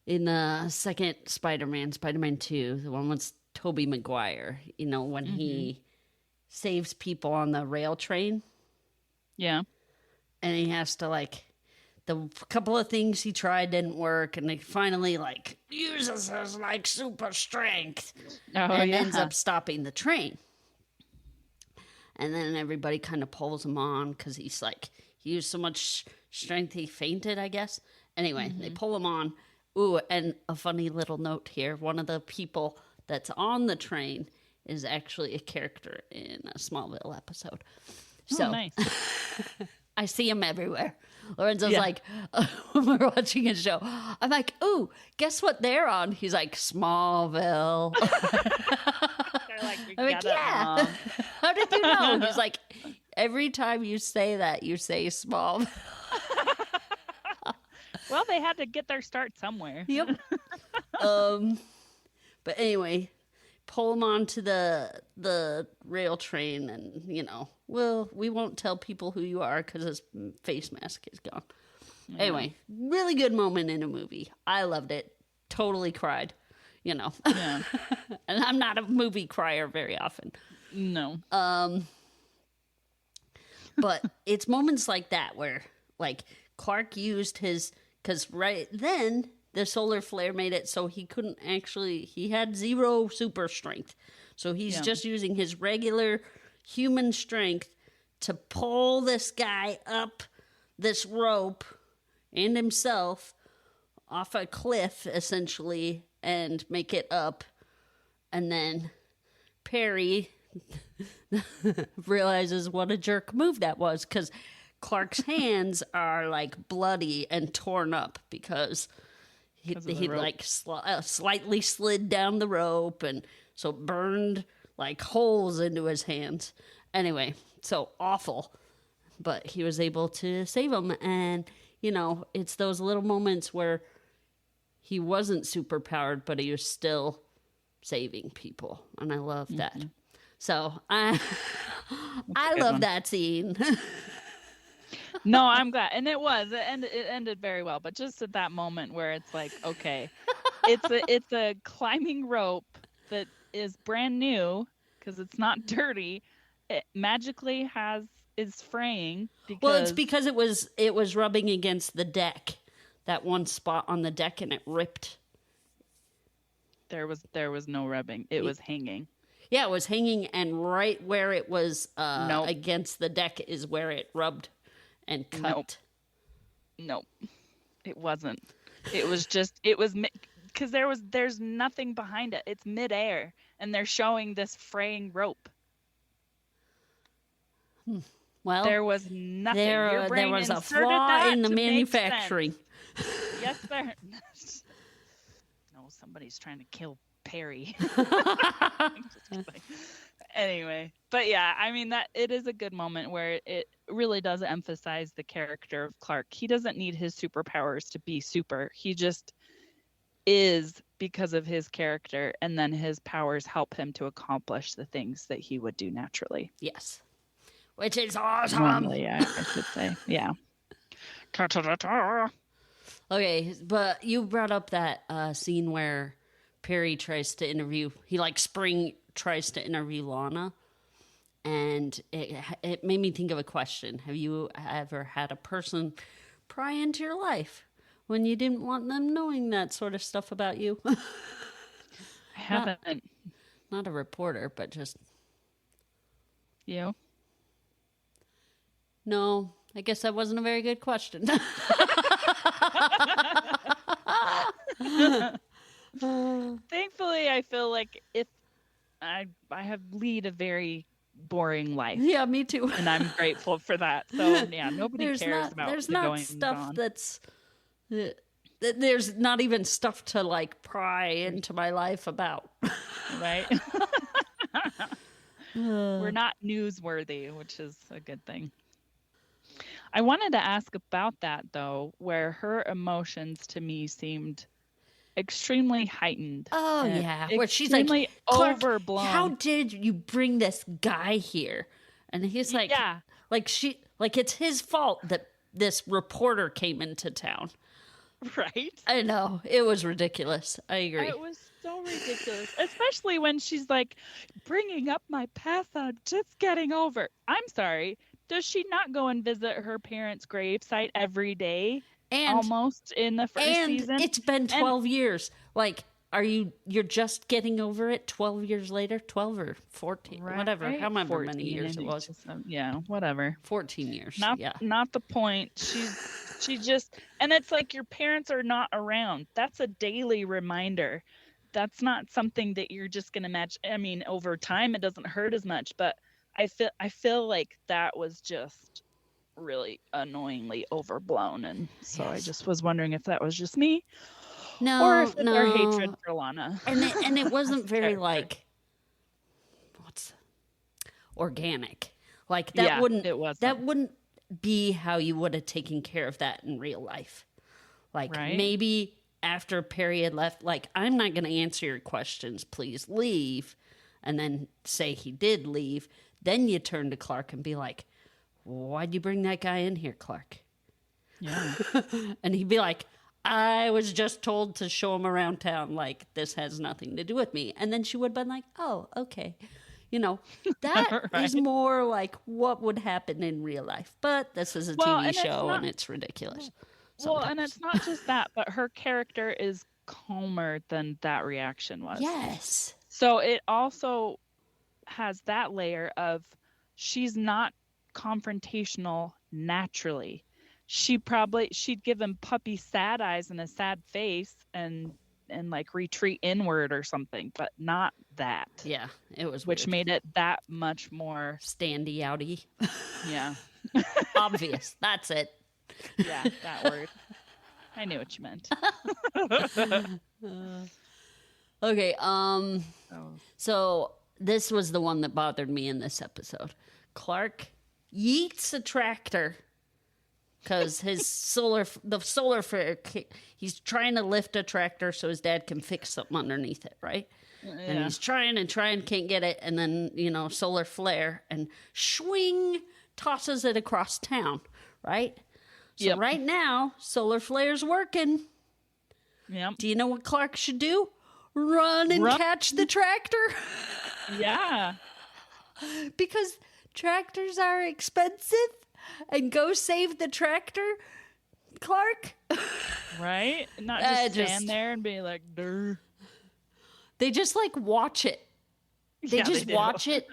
Speaker 1: in the second Spider-Man 2, the one with Tobey McGuire, when he saves people on the rail train.
Speaker 2: Yeah.
Speaker 1: And he has to the couple of things he tried didn't work, and he finally uses his super strength and ends up stopping the train. And then everybody kind of pulls him on because he's he used so much strength he fainted, I guess. Anyway, they pull him on. Ooh, and a funny little note here. One of the people that's on the train is actually a character in a Smallville episode. So
Speaker 2: nice.
Speaker 1: I see him everywhere. Lorenzo's when we're watching a show, I'm like, ooh, guess what they're on? He's like, Smallville.
Speaker 2: I'm like, yeah.
Speaker 1: How did you know? He's like, every time you say that, you say Smallville.
Speaker 2: Well, they had to get their start somewhere.
Speaker 1: Yep. But anyway, pull him onto the rail train, and we won't tell people who you are because his face mask is gone. Yeah. Anyway, really good moment in a movie. I loved it. Totally cried. Yeah. And I'm not a movie crier very often.
Speaker 2: No.
Speaker 1: But it's moments like that where Clark used his, because right then the solar flare made it so he couldn't actually, he had 0 super strength. So he's just using his regular human strength to pull this guy up this rope and himself off a cliff, essentially, and make it up. And then Perry realizes what a jerk move that was, because Clark's hands are bloody and torn up because he slightly slid down the rope, and so it burned holes into his hands. Anyway, so awful. But he was able to save him, and it's those little moments where he wasn't super powered, but he was still saving people, and I love that. So I love that scene.
Speaker 2: No, I'm glad, and it ended very well. But just at that moment where it's okay, it's a climbing rope that is brand new because it's not dirty. It magically is fraying.
Speaker 1: Well, it's because it was rubbing against the deck, that one spot on the deck, and it ripped.
Speaker 2: There was no rubbing. It was hanging.
Speaker 1: Yeah, it was hanging, and right where it was against the deck is where it rubbed and cut.
Speaker 2: Nope. It wasn't. It was because there's nothing behind it. It's midair, and they're showing this fraying rope.
Speaker 1: Well,
Speaker 2: there was nothing.
Speaker 1: There was a flaw in the manufacturing.
Speaker 2: Yes, there. No, somebody's trying to kill Perry. Anyway, but yeah, I mean, that it is a good moment where it really does emphasize the character of Clark. He doesn't need his superpowers to be super. He just is because of his character, and then his powers help him to accomplish the things that he would do naturally.
Speaker 1: Yes. Which is awesome.
Speaker 2: Normally, I should say. Yeah.
Speaker 1: Okay, but you brought up that scene where Perry tries to interview, Spring tries to interview Lana, and it made me think of a question. Have you ever had a person pry into your life when you didn't want them knowing that sort of stuff about you?
Speaker 2: I haven't.
Speaker 1: Not a reporter, but just...
Speaker 2: You?
Speaker 1: No, I guess that wasn't a very good question.
Speaker 2: Thankfully, I feel like if I lead a very boring life.
Speaker 1: Yeah, me too.
Speaker 2: And I'm grateful for that. So yeah, nobody cares about
Speaker 1: there's
Speaker 2: the
Speaker 1: not
Speaker 2: going
Speaker 1: stuff
Speaker 2: on.
Speaker 1: that's there's not even stuff to pry into my life about.
Speaker 2: Right? We're not newsworthy, which is a good thing. I wanted to ask about that, though, where her emotions to me seemed extremely heightened.
Speaker 1: Oh, yeah. Where she's
Speaker 2: overblown.
Speaker 1: How did you bring this guy here? And he's like,
Speaker 2: yeah.
Speaker 1: It's his fault that this reporter came into town.
Speaker 2: Right?
Speaker 1: I know. It was ridiculous. I agree.
Speaker 2: It was so ridiculous, especially when she's like bringing up my past I'm just getting over. I'm sorry. Does she not go and visit her parents' gravesite every day?
Speaker 1: And
Speaker 2: Almost in the first season.
Speaker 1: It's been 12 years. Like, you're just getting over it 12 years later? 12 or 14,
Speaker 2: right?
Speaker 1: Whatever, however many years it was.
Speaker 2: Yeah, whatever.
Speaker 1: 14 years.
Speaker 2: Not the point. She just, and it's like your parents are not around. That's a daily reminder. That's not something that you're just going to match. I mean, over time it doesn't hurt as much, but I feel like that was just really annoyingly overblown, and so I just was wondering if that was just me.
Speaker 1: No,
Speaker 2: or if it's our hatred for Lana.
Speaker 1: And it wasn't very like organic. Like that wouldn't be how you would have taken care of that in real life. Like maybe after Perry had left, like, I'm not going to answer your questions, please leave. And then say he did leave. Then you turn to Clark and be like, why'd you bring that guy in here, Clark?
Speaker 2: Yeah.
Speaker 1: And he'd be like, I was just told to show him around town. Like, this has nothing to do with me. And then she would have been like, oh, okay. You know, that is more like what would happen in real life. But this is a TV show and it's ridiculous.
Speaker 2: Well, and it's not just that, but her character is calmer than that reaction was.
Speaker 1: Yes.
Speaker 2: So it also has that layer of she's not confrontational naturally. She'd give him puppy sad eyes and a sad face and like retreat inward or something, but not that.
Speaker 1: Yeah, it was
Speaker 2: which
Speaker 1: weird.
Speaker 2: Made it that much more
Speaker 1: standy outy.
Speaker 2: Yeah.
Speaker 1: Obvious. That's it.
Speaker 2: Yeah, that word. I knew what you meant.
Speaker 1: Okay, so this was the one that bothered me in this episode. Clark yeets a tractor because the solar flare, he's trying to lift a tractor so his dad can fix something underneath it, right? Yeah. And he's trying, can't get it, and then, solar flare, and swing, tosses it across town, right? So right now, solar flare's working.
Speaker 2: Yep.
Speaker 1: Do you know what Clark should do? Run and catch the tractor.
Speaker 2: Yeah.
Speaker 1: Because tractors are expensive, and go save the tractor, Clark.
Speaker 2: Right? Not just stand there and be like, durr.
Speaker 1: They just like watch it. They watch it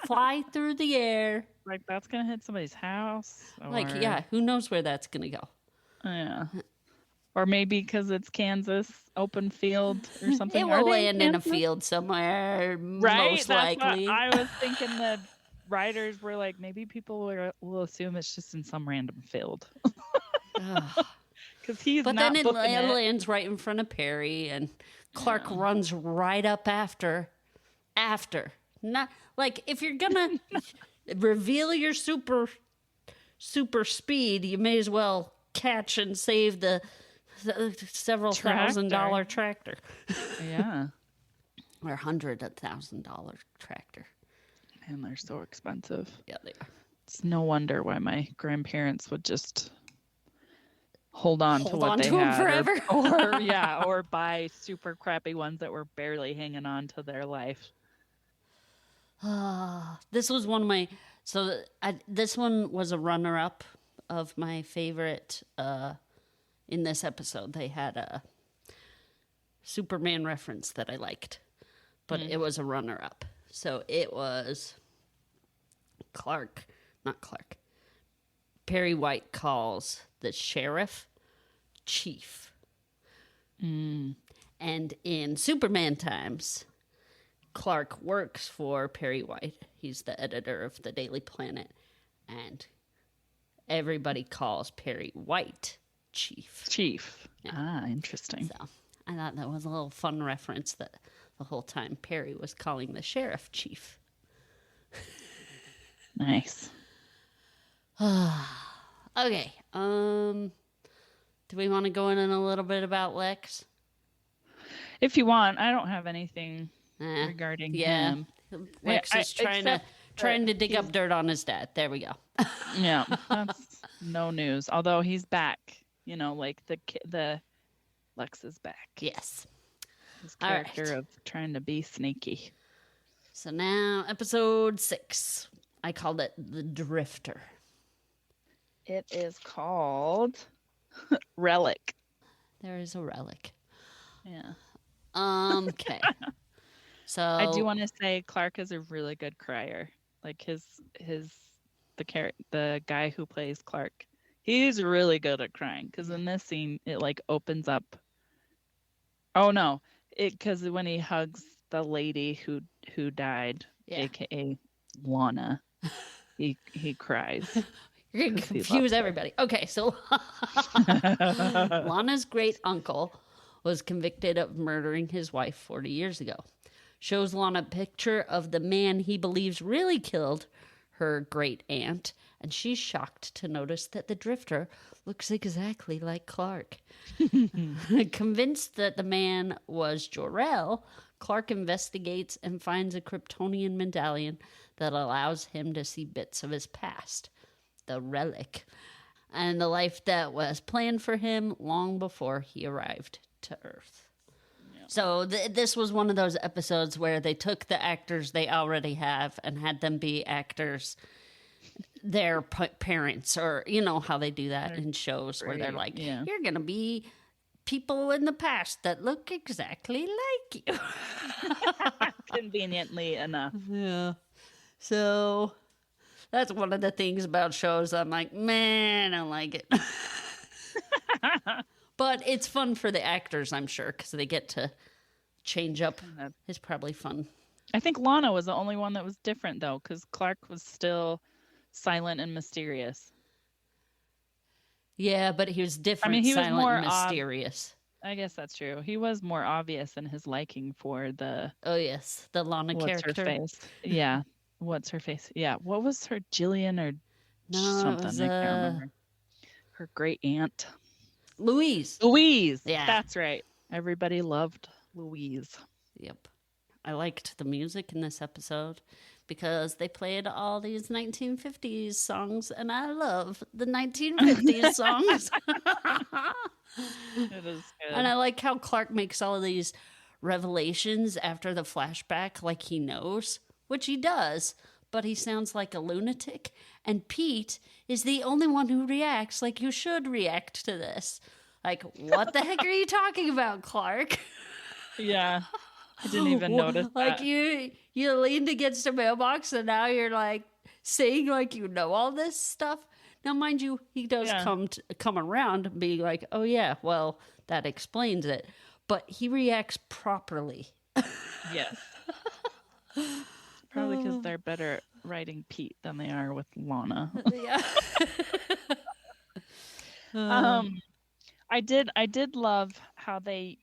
Speaker 1: fly through the air.
Speaker 2: Like, that's going to hit somebody's house. Or...
Speaker 1: Like, yeah, who knows where that's going to go.
Speaker 2: Yeah. Or maybe because it's Kansas, open field or something.
Speaker 1: It will land in a field somewhere, most likely.
Speaker 2: I was thinking the writers were like, maybe people will assume it's just in some random field. Because he's
Speaker 1: but
Speaker 2: not
Speaker 1: then
Speaker 2: booking
Speaker 1: it lands right in front of Perry, and Clark runs right up after. Not like, if you're gonna reveal your super speed, you may as well catch and save the several $1,000 tractor.
Speaker 2: Yeah.
Speaker 1: Or $100,000 tractor.
Speaker 2: And they're so expensive.
Speaker 1: Yeah, they are.
Speaker 2: It's no wonder why my grandparents would just hold on to what they had
Speaker 1: forever.
Speaker 2: or buy super crappy ones that were barely hanging on to their life.
Speaker 1: This was one of my... So this one was a runner-up of my favorite... in this episode, they had a Superman reference that I liked. But it was a runner-up. So it was Perry White calls the sheriff chief. And in Superman times, Clark works for Perry White. He's the editor of the Daily Planet. And everybody calls Perry White chief.
Speaker 2: Yeah. Interesting.
Speaker 1: So I thought that was a little fun reference that the whole time Perry was calling the sheriff chief.
Speaker 2: Nice.
Speaker 1: Okay. Do we want to go in a little bit about Lex?
Speaker 2: If you want. I don't have anything regarding him.
Speaker 1: Lex is trying to dig up dirt on his dad. There we go.
Speaker 2: Yeah, that's no news. Although he's back. Like the Lex is back.
Speaker 1: Yes.
Speaker 2: His
Speaker 1: All
Speaker 2: character
Speaker 1: right.
Speaker 2: of trying to be sneaky.
Speaker 1: So now, episode 6. I called it The Drifter.
Speaker 2: It is called Relic.
Speaker 1: There is a relic.
Speaker 2: Yeah.
Speaker 1: Okay. So
Speaker 2: I do want to say Clark is a really good crier. Like the guy who plays Clark, he's really good at crying. Because in this scene, it like opens up. Oh no, because when he hugs the lady who died, aka Lana, he cries.
Speaker 1: You're going to confuse everybody. Okay, so Lana's great uncle was convicted of murdering his wife 40 years ago. Shows Lana a picture of the man he believes really killed her great aunt, and she's shocked to notice that the drifter looks exactly like Clark. Convinced that the man was Jor-El, Clark investigates and finds a Kryptonian medallion that allows him to see bits of his past, the relic, and the life that was planned for him long before he arrived to Earth. So this was one of those episodes where they took the actors they already have and had them be actors, their parents, or you know how they do that in shows where they're like, you're going to be people in the past that look exactly like you.
Speaker 2: Conveniently enough.
Speaker 1: Yeah. So that's one of the things about shows I'm like, man, I don't like it. But it's fun for the actors, I'm sure, because they get to change up. It's probably fun.
Speaker 2: I think Lana was the only one that was different, though, because Clark was still silent and mysterious.
Speaker 1: Yeah, but he was different,
Speaker 2: I mean, he
Speaker 1: silent,
Speaker 2: was more
Speaker 1: and mysterious.
Speaker 2: I guess that's true. He was more obvious in his liking for the...
Speaker 1: Oh, yes, the Lana character.
Speaker 2: What's her face? Yeah. What's her face? Yeah. What was her, Jillian or something?
Speaker 1: Was,
Speaker 2: I can't remember. Her great aunt.
Speaker 1: Louise.
Speaker 2: Yeah. That's right. Everybody loved Louise.
Speaker 1: Yep. I liked the music in this episode because they played all these 1950s songs, and I love the 1950s songs.
Speaker 2: It is good.
Speaker 1: And I like how Clark makes all of these revelations after the flashback, like he knows, which he does, but he sounds like a lunatic. And Pete is the only one who reacts like you should react to this. Like, what the heck are you talking about, Clark?
Speaker 2: Yeah. I didn't even notice
Speaker 1: like
Speaker 2: that.
Speaker 1: you leaned against a mailbox and now you're like saying like you know all this stuff. Now, mind you, he does come around and be like, oh yeah, well, that explains it. But he reacts properly.
Speaker 2: Yes. Probably because they're better at writing Pete than they are with Lana.
Speaker 1: Yeah.
Speaker 2: I did love how they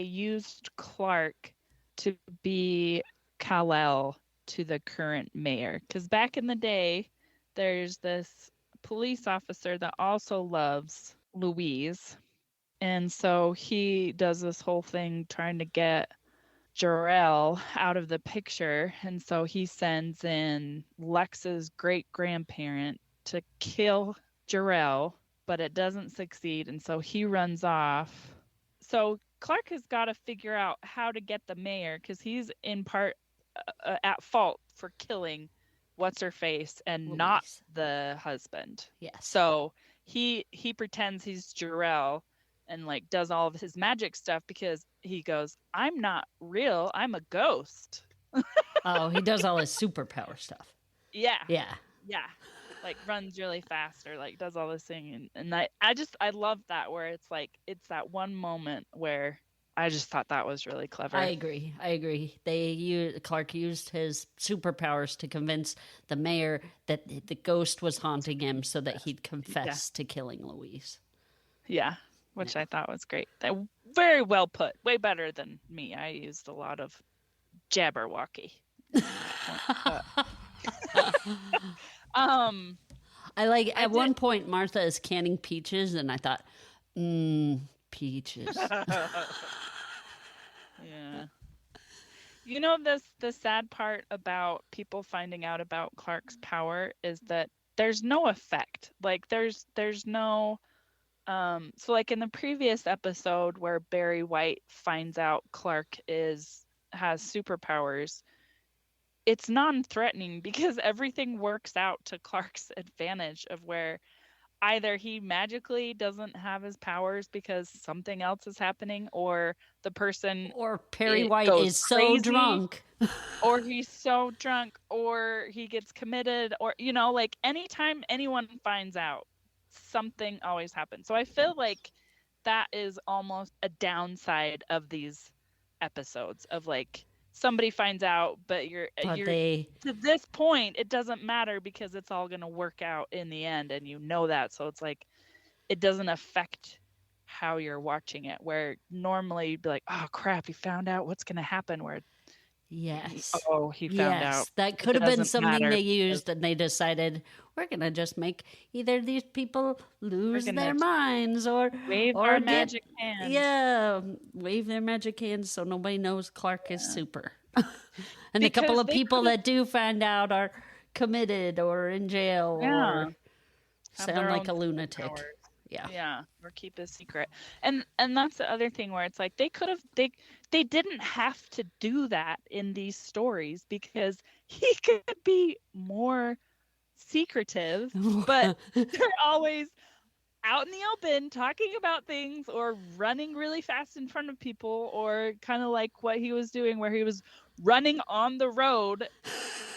Speaker 2: used Clark to be Kal-El to the current mayor. Because back in the day, there's this police officer that also loves Louise. And so he does this whole thing trying to get Jor-El out of the picture. And so he sends in Lex's great-grandparent to kill Jor-El, but it doesn't succeed. And so he runs off. So Clark has got to figure out how to get the mayor, because he's in part at fault for killing what's-her-face and
Speaker 1: Louise.
Speaker 2: Not the husband.
Speaker 1: Yes.
Speaker 2: So he pretends he's Jor-El and like does all of his magic stuff because he goes, I'm not real, I'm a ghost.
Speaker 1: Oh, he does all his superpower stuff.
Speaker 2: Yeah.
Speaker 1: Yeah.
Speaker 2: Like runs really fast or like does all this thing, and I love that, where it's like it's that one moment where I just thought that was really clever.
Speaker 1: I agree. Clark used his superpowers to convince the mayor that the ghost was haunting him so that he'd confess to killing Louise.
Speaker 2: Yeah, which I thought was great. Very well put. Way better than me. I used a lot of Jabberwocky.
Speaker 1: I like at one point Martha is canning peaches, and I thought, peaches.
Speaker 2: Yeah. You know, the sad part about people finding out about Clark's power is that there's no effect. Like there's no So like in the previous episode where Barry White finds out Clark has superpowers, it's non-threatening because everything works out to Clark's advantage of where either he magically doesn't have his powers because something else is happening, or the person
Speaker 1: Or Perry White
Speaker 2: goes
Speaker 1: is so
Speaker 2: crazy,
Speaker 1: drunk.
Speaker 2: or he's so drunk, or he gets committed, or like anytime anyone finds out, something always happens. So I feel like that is almost a downside of these episodes of like somebody finds out, but you're to this point it doesn't matter because it's all going to work out in the end, and that. So it's like it doesn't affect how you're watching it, where normally you'd be like, oh crap, he found out what's going to happen, where
Speaker 1: Yes.
Speaker 2: he found out.
Speaker 1: That could have been something they used, and they decided we're gonna just make either these people lose their minds or
Speaker 2: our magic hands.
Speaker 1: Yeah, wave their magic hands so nobody knows Clark is super. And a couple of people that do find out are committed or in jail or sound like a lunatic.
Speaker 2: Powers. Yeah, or keep a secret. And that's the other thing where it's like they could have they didn't have to do that in these stories because he could be more secretive, but they're always out in the open talking about things or running really fast in front of people, or kind of like what he was doing where he was running on the road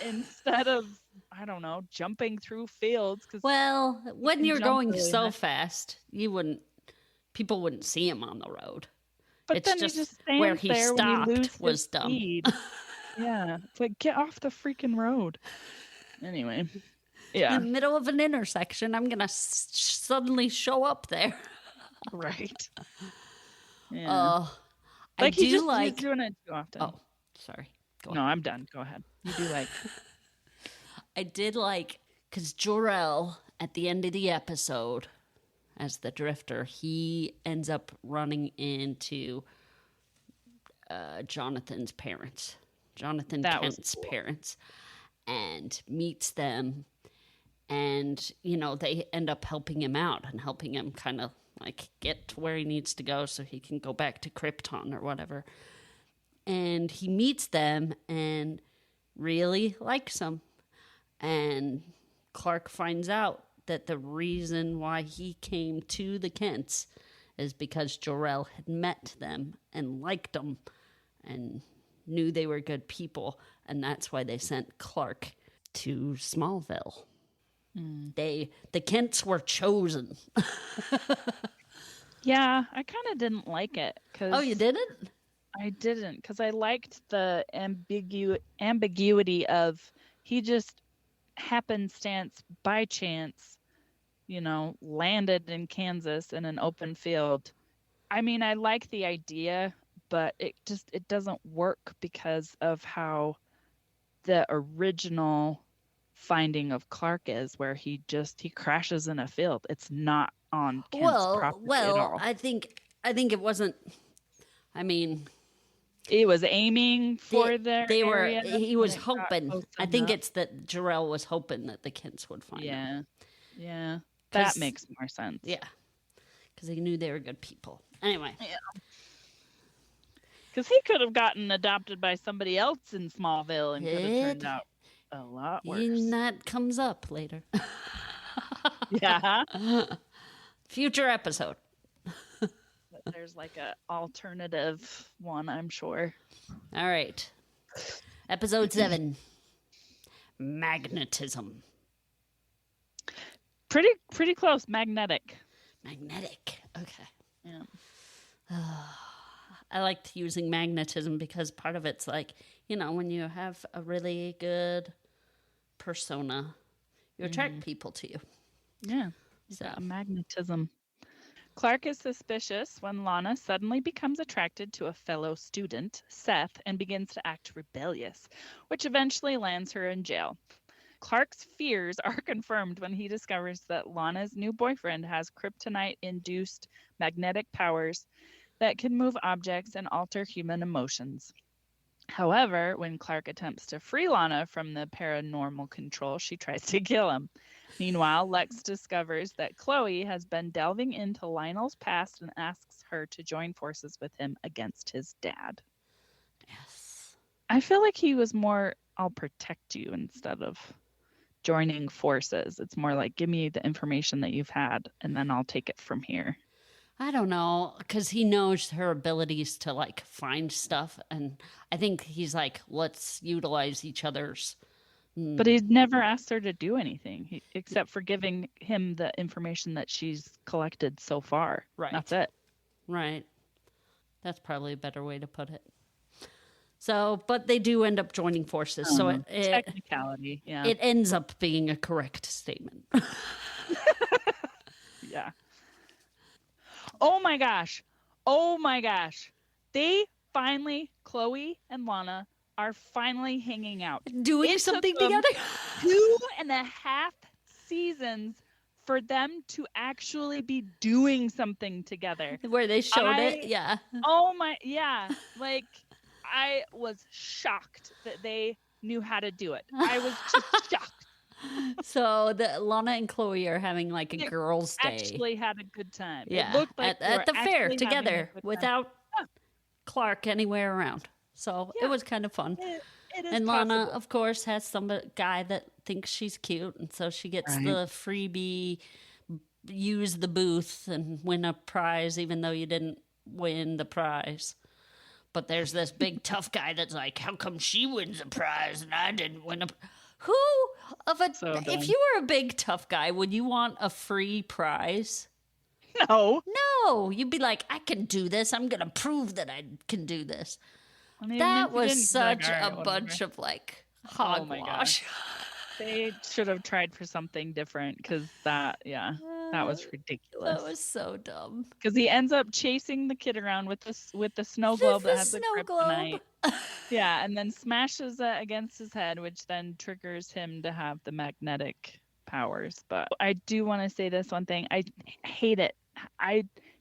Speaker 2: instead of, I don't know, jumping through fields.
Speaker 1: Well, when you're going really so fast, people wouldn't see him on the road.
Speaker 2: But
Speaker 1: it's
Speaker 2: then
Speaker 1: just where he stopped was dumb.
Speaker 2: Yeah, it's like, get off the freaking road. Anyway, yeah.
Speaker 1: In the middle of an intersection, I'm gonna suddenly show up there.
Speaker 2: Right. Yeah.
Speaker 1: Like
Speaker 2: he's doing it too often.
Speaker 1: Oh, sorry.
Speaker 2: Go ahead. I'm done. Go ahead. You do like.
Speaker 1: I did like, because Jor-El, at the end of the episode, as the drifter, he ends up running into Jonathan's parents, Kent's parents, and meets them. And, they end up helping him out and helping him kind of like get to where he needs to go so he can go back to Krypton or whatever. And he meets them and really likes them. And Clark finds out that the reason why he came to the Kents is because Jor-El had met them and liked them and knew they were good people. And that's why they sent Clark to Smallville. The Kents were chosen.
Speaker 2: Yeah, I kind of didn't like it.
Speaker 1: Oh, you didn't?
Speaker 2: I didn't, because I liked the ambiguity of he just happenstance by chance, landed in Kansas in an open field. I mean, I like the idea, but it doesn't work because of how the original finding of Clark is, where he crashes in a field. It's not on Kent's property at all.
Speaker 1: I think it wasn't. I mean,
Speaker 2: it was aiming for their area.
Speaker 1: He was hoping. I think it's that Jor-El was hoping that the Kents would find him.
Speaker 2: Yeah. That makes more sense.
Speaker 1: Yeah. Because he knew they were good people. Anyway.
Speaker 2: Yeah. Because he could have gotten adopted by somebody else in Smallville and could have turned out a lot worse.
Speaker 1: And that comes up later.
Speaker 2: Yeah.
Speaker 1: Future episode.
Speaker 2: There's like a alternative one, I'm sure.
Speaker 1: All right. Episode 7. Magnetism.
Speaker 2: Pretty close. Magnetic.
Speaker 1: Okay.
Speaker 2: Yeah.
Speaker 1: I liked using magnetism because part of it's like, when you have a really good persona, you attract people to you.
Speaker 2: Yeah. So magnetism. Clark is suspicious when Lana suddenly becomes attracted to a fellow student, Seth, and begins to act rebellious, which eventually lands her in jail. Clark's fears are confirmed when he discovers that Lana's new boyfriend has kryptonite-induced magnetic powers that can move objects and alter human emotions. However, when Clark attempts to free Lana from the paranormal control, she tries to kill him. Meanwhile, Lex discovers that Chloe has been delving into Lionel's past and asks her to join forces with him against his dad.
Speaker 1: Yes.
Speaker 2: I feel like he was more, I'll protect you instead of joining forces. It's more like, give me the information that you've had and then I'll take it from here.
Speaker 1: I don't know, because he knows her abilities to like find stuff, and I think he's like, let's utilize each other's.
Speaker 2: But he never asked her to do anything except for giving him the information that she's collected so far.
Speaker 1: Right.
Speaker 2: That's it.
Speaker 1: Right. That's probably a better way to put it. So, but they do end up joining forces. So
Speaker 2: technicality, yeah.
Speaker 1: It ends up being a correct statement.
Speaker 2: Yeah. Oh my gosh. Oh my gosh. They finally, Chloe and Lana, are finally hanging out.
Speaker 1: Doing something together?
Speaker 2: 2.5 seasons for them to actually be doing something together.
Speaker 1: Where they showed it, yeah.
Speaker 2: Oh my, yeah. Like, I was shocked that they knew how to do it. I was just shocked.
Speaker 1: So Lana and Chloe are having like a girls' day.
Speaker 2: Actually had a good time.
Speaker 1: Yeah,
Speaker 2: it looked like
Speaker 1: at the fair together without Clark anywhere around. So it was kind of fun.
Speaker 2: It is
Speaker 1: and
Speaker 2: possible.
Speaker 1: Lana, of course, has some guy that thinks she's cute, and so she gets the freebie, use the booth and win a prize, even though you didn't win the prize. But there's this big tough guy that's like, how come she wins a prize and I didn't win a if you were a big tough guy, would you want a free prize?
Speaker 2: No.
Speaker 1: No. You'd be like, I can do this. I'm going to prove that I can do this. That was such a bunch of like hogwash.
Speaker 2: They should have tried for something different because that was ridiculous.
Speaker 1: That was so dumb.
Speaker 2: Because he ends up chasing the kid around with the snow globe that has the kryptonite. Yeah, and then smashes it against his head, which then triggers him to have the magnetic powers. But I do want to say this one thing. I hate it.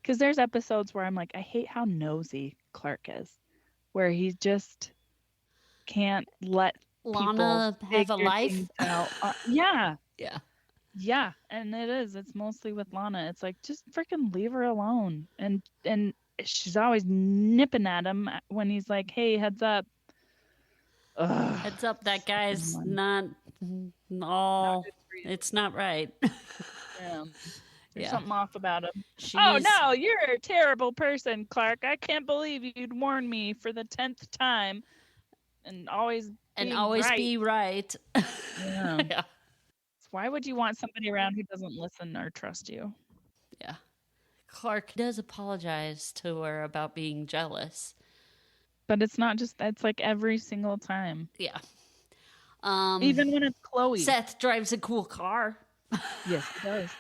Speaker 2: Because there's episodes where I'm like, I hate how nosy Clark is, where he just can't let
Speaker 1: Lana have a life.
Speaker 2: Yeah.
Speaker 1: Yeah.
Speaker 2: Yeah, and it's mostly with Lana. It's like, just freaking leave her alone. And she's always nipping at him when he's like, hey, heads up. Ugh.
Speaker 1: Heads up, that guy's not all, it's not right.
Speaker 2: Yeah. There's something off about him.
Speaker 1: She's...
Speaker 2: Oh, no, you're a terrible person, Clark. I can't believe you'd warn me for the 10th time and always
Speaker 1: be right.
Speaker 2: Yeah. Yeah. Why would you want somebody around who doesn't listen or trust you?
Speaker 1: Yeah. Clark does apologize to her about being jealous.
Speaker 2: But it's not just, it's like every single time.
Speaker 1: Yeah.
Speaker 2: Even when it's Chloe.
Speaker 1: Seth drives a cool car.
Speaker 2: Yes, he does.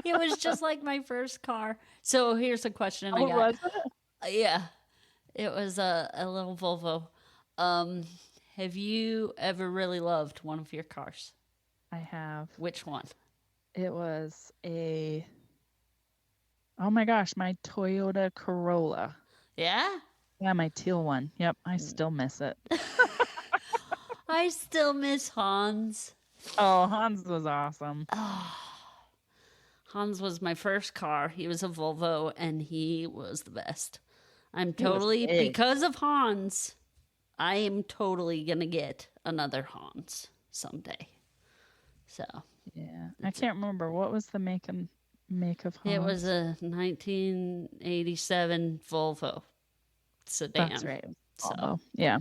Speaker 1: It was just like my first car. So here's a question I got.
Speaker 2: Was it?
Speaker 1: Yeah. It was a little Volvo. Have you ever really loved one of your cars?
Speaker 2: I have.
Speaker 1: Which one?
Speaker 2: It was oh my gosh, my Toyota Corolla.
Speaker 1: Yeah?
Speaker 2: Yeah, my teal one. Yep, I still miss it.
Speaker 1: I still miss Hans.
Speaker 2: Oh, Hans was awesome.
Speaker 1: Oh, Hans was my first car. He was a Volvo, and he was the best. Because of Hans, I am totally going to get another Hans someday. So
Speaker 2: yeah, I can't remember what was the make of Hans.
Speaker 1: It was a 1987 Volvo sedan.
Speaker 2: That's right. So yeah,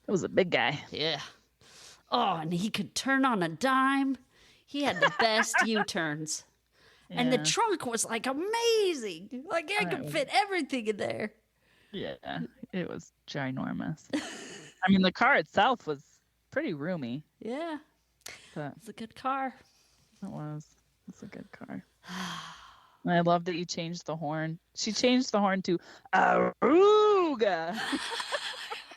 Speaker 2: it was a big guy.
Speaker 1: Yeah. Oh, and he could turn on a dime. He had the best U-turns, and the trunk was like amazing. Like I could fit everything in there.
Speaker 2: Yeah, it was ginormous. I mean, the car itself was pretty roomy.
Speaker 1: Yeah. It's a good car.
Speaker 2: It was. It's a good car. And I love that you changed the horn. She changed the horn to Aruga.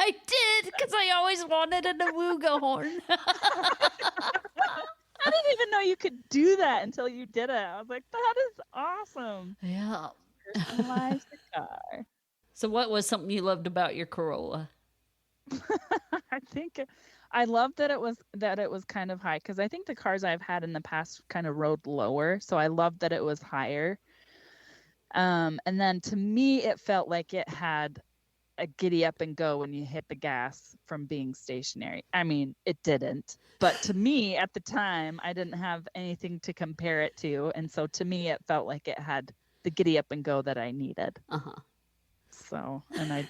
Speaker 1: I did, because I always wanted an Awooga horn.
Speaker 2: I didn't even know you could do that until you did it. I was like, that is awesome.
Speaker 1: Yeah.
Speaker 2: Personalize the car.
Speaker 1: So what was something you loved about your Corolla?
Speaker 2: I think I love that it was kind of high because I think the cars I've had in the past kind of rode lower, so I love that it was higher. And then to me, it felt like it had a giddy up and go when you hit the gas from being stationary. I mean, it didn't, but to me at the time, I didn't have anything to compare it to, and so to me, it felt like it had the giddy up and go that I needed. So, and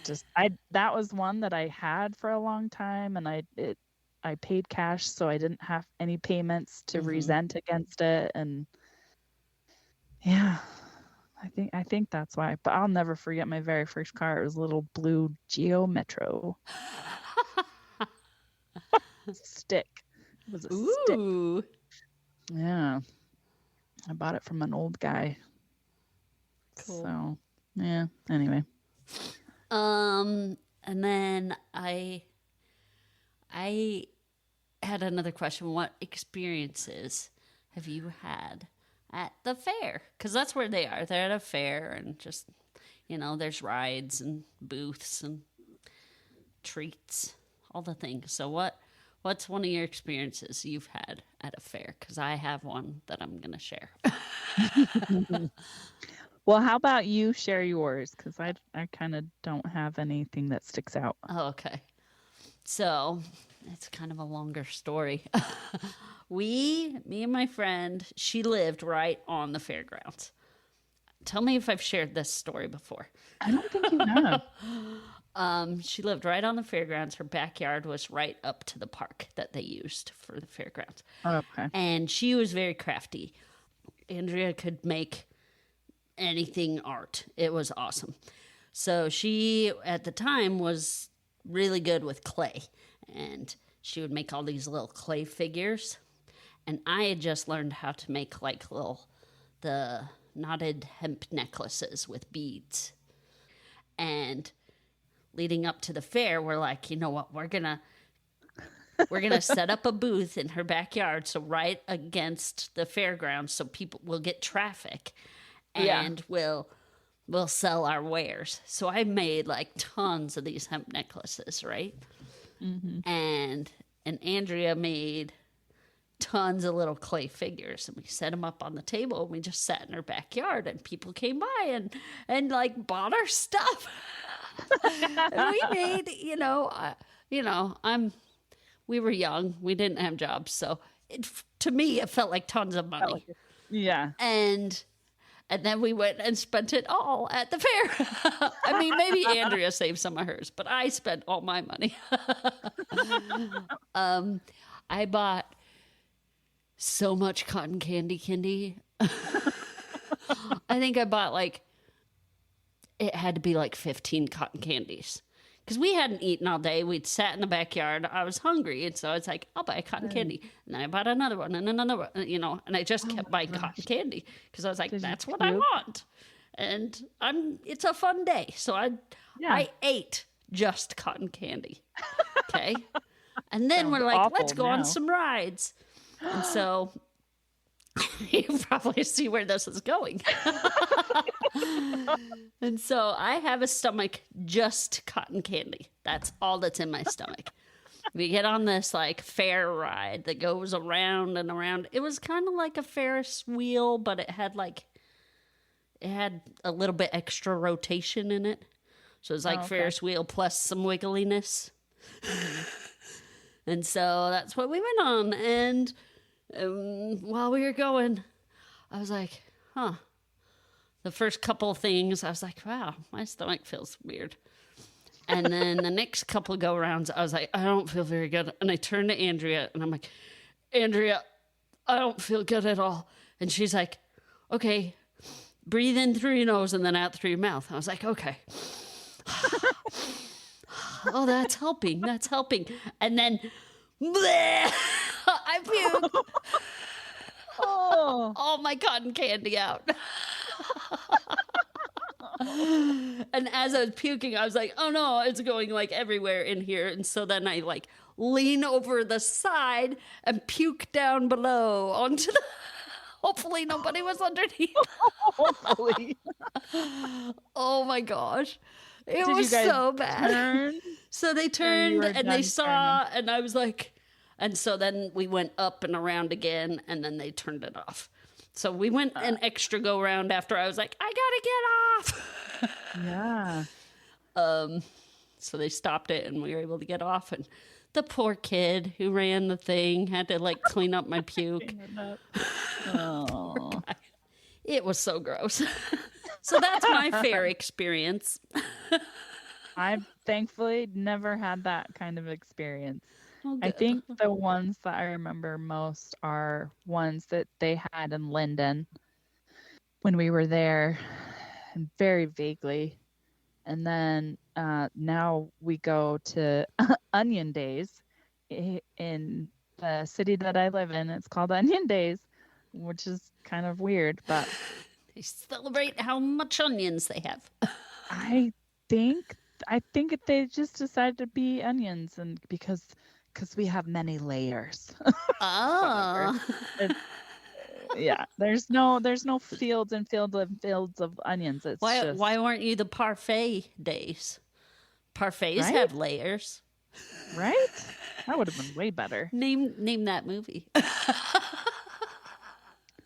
Speaker 2: that was one that I had for a long time, and I paid cash, so I didn't have any payments to resent against it, and yeah. I think that's why. But I'll never forget my very first car. It was a little blue Geo Metro. Stick. It was a stick. Yeah. I bought it from an old guy. Cool. So, yeah. Anyway.
Speaker 1: And then I had another question. What experiences have you had at the fair? Because that's where they are. They're at a fair, and just, there's rides and booths and treats, all the things. So what's one of your experiences you've had at a fair? Because I have one that I'm going to share.
Speaker 2: Well, how about you share yours? Because I kind of don't have anything that sticks out.
Speaker 1: Oh, okay. So it's kind of a longer story. Me and my friend, she lived right on the fairgrounds. Tell me if I've shared this story before.
Speaker 2: I don't think you have.
Speaker 1: She lived right on the fairgrounds. Her backyard was right up to the park that they used for the fairgrounds.
Speaker 2: Okay.
Speaker 1: And she was very crafty. Andrea could make anything art. It was awesome. So she, at the time, was really good with clay. And she would make all these little clay figures. And I had just learned how to make the knotted hemp necklaces with beads. And leading up to the fair, we're like, you know what, we're gonna set up a booth in her backyard, so right against the fairgrounds, so people will get traffic, and we'll sell our wares. So I made tons of these hemp necklaces, right? Mm-hmm. And Andrea made tons of little clay figures, and we set them up on the table, and we just sat in her backyard, and people came by and bought our stuff. And we made, we were young, we didn't have jobs, so to me it felt like tons of money.
Speaker 2: Yeah.
Speaker 1: And then we went and spent it all at the fair. I mean, maybe Andrea saved some of hers, but I spent all my money. I bought so much cotton candy. I think I bought it had to be 15 cotton candies. Because we hadn't eaten all day. We'd sat in the backyard. I was hungry. And so it's I'll buy a cotton candy. And then I bought another one and another one, and I just kept buying cotton candy. Because I was that's what I want. And it's a fun day. So I ate just cotton candy. Okay. And then we're let's go on some rides. And so you probably see where this is going. And so I have a stomach just cotton candy. That's all that's in my stomach. We get on this fair ride that goes around and around. It was kind of like a Ferris wheel, but it had a little bit extra rotation in it. So it was Ferris wheel plus some wiggliness. And so that's what we went on. And while we were going, I was the first couple of things, I was wow, my stomach feels weird. And then the next couple of go-arounds, I was I don't feel very good. And I turned to Andrea, and I'm Andrea, I don't feel good at all. And she's okay, breathe in through your nose and then out through your mouth. I was okay. Oh, that's helping. And then, bleh, I puked. All my cotton candy out. And as I was puking, I was oh no, it's going everywhere in here. And so then I lean over the side and puke down below onto the, hopefully nobody was underneath.
Speaker 2: Hopefully.
Speaker 1: Oh my gosh. It
Speaker 2: Did
Speaker 1: was
Speaker 2: you guys
Speaker 1: so bad.
Speaker 2: turn?
Speaker 1: So they
Speaker 2: you
Speaker 1: turned
Speaker 2: were
Speaker 1: and they
Speaker 2: done
Speaker 1: saw, and I was like, and so then we went up and around again, and then they turned it off. So we went an extra go round after I was like, I gotta get off.
Speaker 2: Yeah.
Speaker 1: So they stopped it, and we were able to get off. And the poor kid who ran the thing had to like clean up my puke.
Speaker 2: Oh.
Speaker 1: It was so gross. So that's my fair experience.
Speaker 2: I've thankfully never had that kind of experience.
Speaker 1: Oh,
Speaker 2: I
Speaker 1: good.
Speaker 2: think the ones that I remember most are ones that they had in Linden when we were there, very vaguely. And then now we go to Onion Days in the city that I live in. It's called Onion Days, which is kind of weird, but
Speaker 1: They celebrate how much onions they have.
Speaker 2: I think they just decided to be onions, and because we have many layers.
Speaker 1: Oh.
Speaker 2: Yeah, there's no fields and fields of onions. It's
Speaker 1: Why
Speaker 2: just
Speaker 1: weren't you the parfait days? Parfaits
Speaker 2: Right?
Speaker 1: have layers.
Speaker 2: right. That would have been way better.
Speaker 1: Name that movie.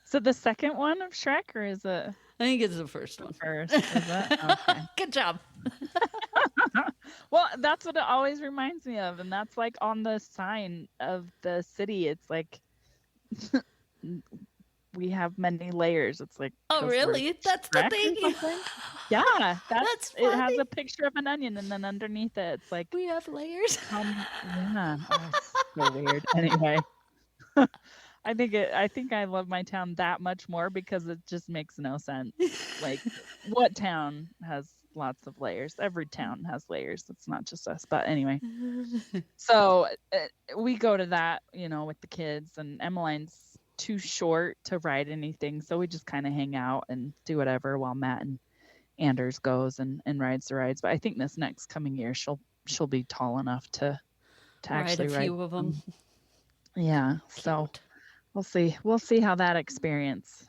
Speaker 2: So the second one of Shrek, or is it
Speaker 1: I think it's the first one.
Speaker 2: first? Is it? Okay.
Speaker 1: Good job.
Speaker 2: Well, that's what it always reminds me of, and that's like on the sign of the city. It's like we have many layers. It's like,
Speaker 1: Oh,
Speaker 2: 'cause
Speaker 1: really?
Speaker 2: we're
Speaker 1: That's the
Speaker 2: Shrek or
Speaker 1: thing?
Speaker 2: something? Yeah,
Speaker 1: That's
Speaker 2: it has
Speaker 1: funny.
Speaker 2: a picture of an onion, and then underneath it, it's like,
Speaker 1: We have layers.
Speaker 2: yeah, oh, it's so weird. Anyway, I think I love my town that much more because it just makes no sense. Like, what town has lots of layers? Every town has layers. It's not just us. But anyway, so we go to that, with the kids, and Emmeline's too short to ride anything, so we just kind of hang out and do whatever while Matt and Anders goes and rides the rides. But I think this next coming year she'll be tall enough to actually
Speaker 1: Ride a few of them.
Speaker 2: Yeah, so we'll see how that experience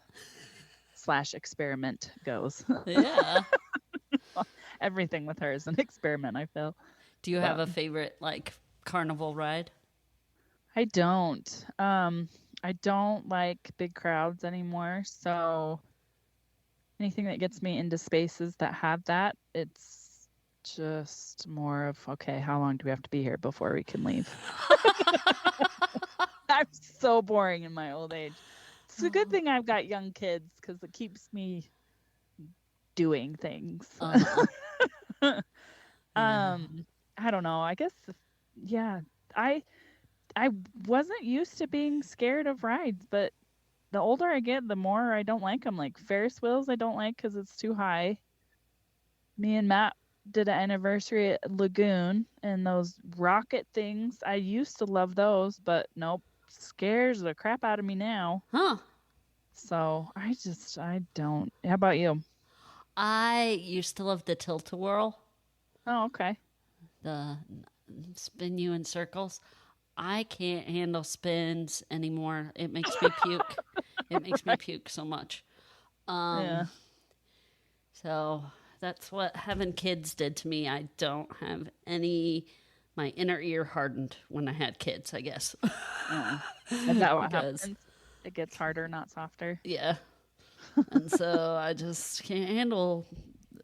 Speaker 2: / experiment goes.
Speaker 1: Yeah.
Speaker 2: Everything with her is an experiment, I feel.
Speaker 1: Do you have a favorite like carnival ride?
Speaker 2: I don't. I don't like big crowds anymore. So anything that gets me into spaces that have that, it's just more of, okay, how long do we have to be here before we can leave? I'm so boring in my old age. It's a good thing I've got young kids because it keeps me doing things. I don't know. I guess, yeah, I wasn't used to being scared of rides, but the older I get, the more I don't like them. Like Ferris wheels, I don't like because it's too high. Me and Matt did an anniversary at Lagoon, and those rocket things, I used to love those, but nope, scares the crap out of me now.
Speaker 1: Huh.
Speaker 2: So I don't. How about you?
Speaker 1: I used to love the tilt-a-whirl,
Speaker 2: Oh, okay.
Speaker 1: the spin you in circles. I can't handle spins anymore. It makes me puke. It makes me puke so much.
Speaker 2: Yeah.
Speaker 1: So that's what having kids did to me. I don't have my inner ear hardened when I had kids, I guess.
Speaker 2: Is that what
Speaker 1: Because-
Speaker 2: happens? It gets harder, not softer.
Speaker 1: Yeah. And so I just can't handle